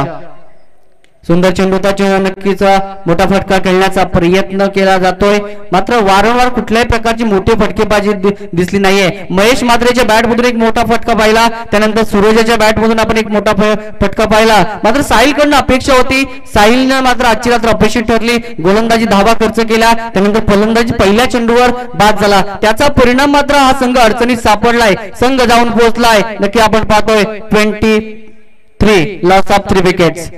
सुंदर चेंडूचा नक्कीच मोठा फटका खेळण्याचा प्रयत्न केला जातोय, मात्र वारंवार कुठल्याही प्रकारची मोठी फटकेबाजी दिसली नाहीये. महेश मात्रेच्या बॅट मधून एक मोठा फटका पाहिला, त्यानंतर सूरजच्या बॅट मधून आपण एक मोठा फटका पाहिला, मात्र साहिल कडून अपेक्षा होती. साहिलने मात्र आजची रात्र अपेक्षित ठरली. गोलंदाजी धावा खर्च केला, त्यानंतर फलंदाजी पहिल्या चेंडूवर बाद झाला. त्याचा परिणाम मात्र हा संघ अडचणीत सापडलाय. संघ जाऊन पोहोचलाय नक्की आपण पाहतोय 23 लॉस ऑफ 3 विकेट्स.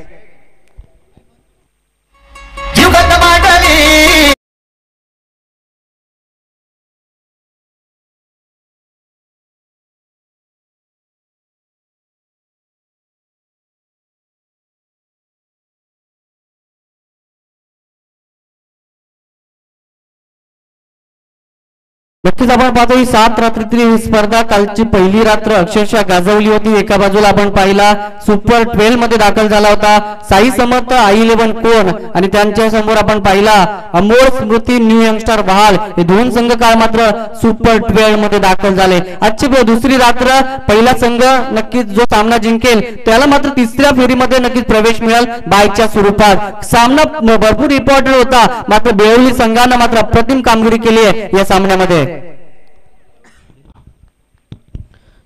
नक्कीच आपण पाहतो ही 7 रात्रीतील ही स्पर्धा कालची पहिली रात्र अक्षरशः गाजवली होती. एका बाजूला आपण पाहिला सुपर 12 मध्ये दाखल झाला होता साई समर्थ I11 कोण आणि त्यांच्या समोर आपण पाहिला अमोल स्मृती न्यू यंगस्टर बहाल. हे दोन संघ काल मात्र सुपर 12 मध्ये दाखल झाले. आजची दुसरी रात्र पहिला संघ नक्कीच जो सामना जिंकेल त्याला मात्र तिसऱ्या फेरीमध्ये नक्कीच प्रवेश मिळेल बायच्या स्वरूपात. सामना भरपूर इम्पॉर्टंट होता मात्र बेळवली संघानं मात्र अप्रतिम कामगिरी केली आहे या सामन्यामध्ये.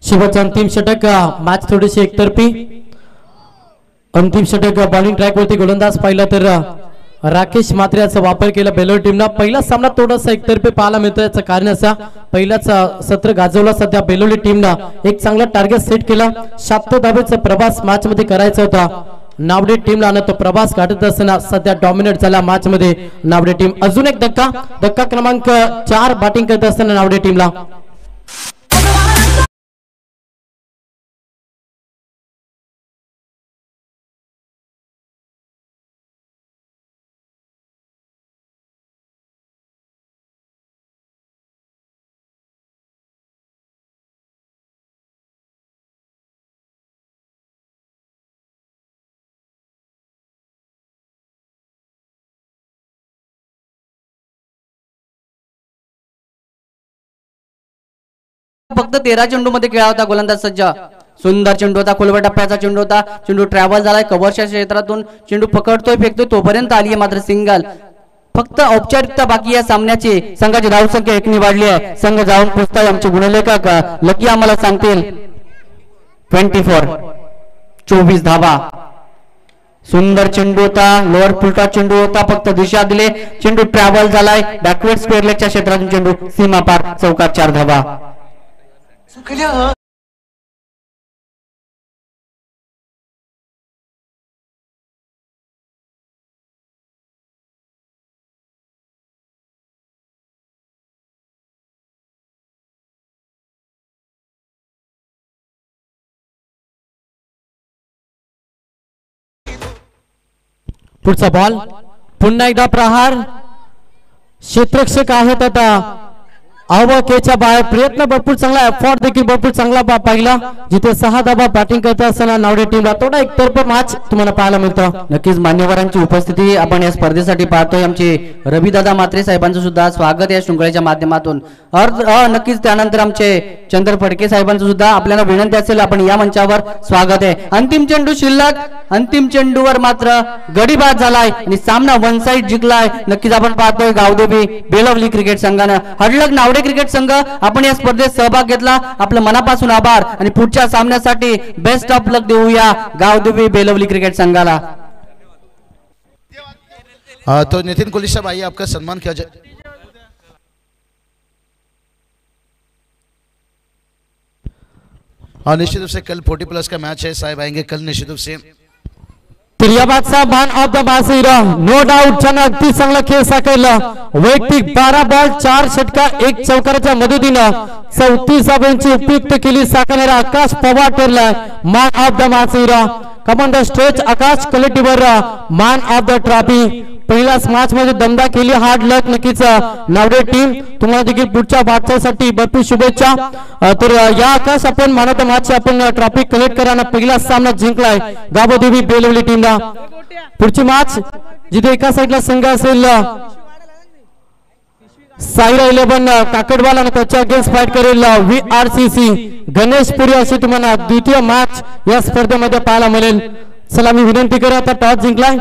शेवटचं अंतिम षटक मॅच थोडीशी एकतर्फी. अंतिम षटक बॉलिंग ट्रॅक वरती गोलंदाज पाहिला तर राकेश म्हात्रे याचा वापर केला बेलोली टीमला. पहिला सामना थोडासा एकतर्फी पाहायला मिळतो. याचं कारण असं पहिलाच सत्र गाजवला सध्या बेलोली टीमनं एक चांगला टार्गेट सेट केला. 7 धावेचा प्रवास मॅच मध्ये करायचा होता नावडे टीमला आणि तो प्रवास गाठत असताना सध्या डॉमिनेट झाला मॅच मध्ये नावडे टीम. अजून एक धक्का क्रमांक 4 बॅटिंग करत असताना नावडे टीमला. फक्त 13 चेंडू मध्ये खेळला होता गोलंदाज सज्ज. सुंदर चेंडू होता खोलवर टप्प्याचा चेंडू होता. चेंडू ट्रॅव्हल झालाय कव्हरच्या क्षेत्रातून चेंडू पकडतोय फेकतोय तोपर्यंत आली आहे मात्र सिंगल. फक्त औपचारिकता बाकी या सामन्याची. संघाची धावसंख्या 1 ने वाढली आहे. संघ जाऊन पोहोचताय आमचे गुणलेखक लकी आम्हाला सांगतील 24 धावा. सुंदर चेंडू होता लोअर फुलटा चेंडू होता फक्त दिशा दिले चेंडू ट्रॅव्हल झालाय बॅकवर्ड स्क्वेअर लेगच्या क्षेत्रातून चेंडू सीमा पार चौकात 4 धावा. पुढचा बॉल पुन्हा एकदा प्रहार. क्षेत्ररक्षक आहेत आता आवकेच्या बाहेर. प्रयत्न भरपूर चांगला एफर्ट देखील भरपूर चांगला पाहिला जिथे 6 धावा बॅटिंग करत असताना नावडे टीमला थोडा एकतर्फा मॅच तुम्हाला पाहायला मिळतं. नक्कीच मान्यवरांची उपस्थिती आपण या स्पर्धेसाठी पाहतोय. आमचे रविदादा म्हात्रे साहेबांचं सुद्धा स्वागत या शृंखलेच्या माध्यमातून. नक्कीच त्यानंतर आमचे चंद्र फडके साहेबांचं सुद्धा आपल्याला विनंती असेल आपण या मंचावर स्वागत आहे. अंतिम चेंडू शिल्लक. अंतिम चेंडूवर मात्र गडी बाद झालाय आणि सामना वन साइड जिंकलाय. नक्कीच आपण पाहतोय गावदेवी बेलवली क्रिकेट संघानं. हडलक नावडे क्रिकेट संघ आपण या स्पर्धेत सहभाग घेतला आपलं मनापासून आभार आणि पुढच्या सामन्यासाठी बेस्ट ऑफ लक देऊया गावदेवी बेलवली क्रिकेट संघाला. तो नितिन कुली साहब आइए आपका सम्मान किया जाए. हाँ निश्चित रूप से कल 40+ का मैच है. साहब आएंगे कल निश्चित रूप से. त्रियाबादचा man of the match no doubt त्यानं अगदी चांगला खेळ साकारला. वैयक्तिक 12 बॉल 4 षटका 1 चौकाराच्या मदतीनं 34 धावांची उपयुक्त केली साकारणारा आकाश पवार ठरला man of the match. Commander stretch Akash कलेक्टिव्हर मॅन ऑफ द ट्रॉफी. पहिल्याच मॅच मध्ये दमदा केली. हार्ड लक नक्कीच नावडे टीम. तुम्हाला देखील पुढच्या वाटचालीसाठी भरपूर शुभेच्छा. तर या आकाश आपण मॅन ऑफ द मॅच आपण ट्रॉफी कलेक्ट करायला पहिला सामना जिंकलाय गावदेवी बेलवली टीमला. पुढची मॅच जिथे एका साईडला संघ असेल साईरा 11 काकडवाल आणि त्याच्या अगेन्स्ट फाईट करेल VRCC गणेशपुरी अशी तुम्हाला द्वितीय मॅच या स्पर्धेमध्ये पाहायला मिळेल. चला मी विनंती करा आता टॉस जिंकलाय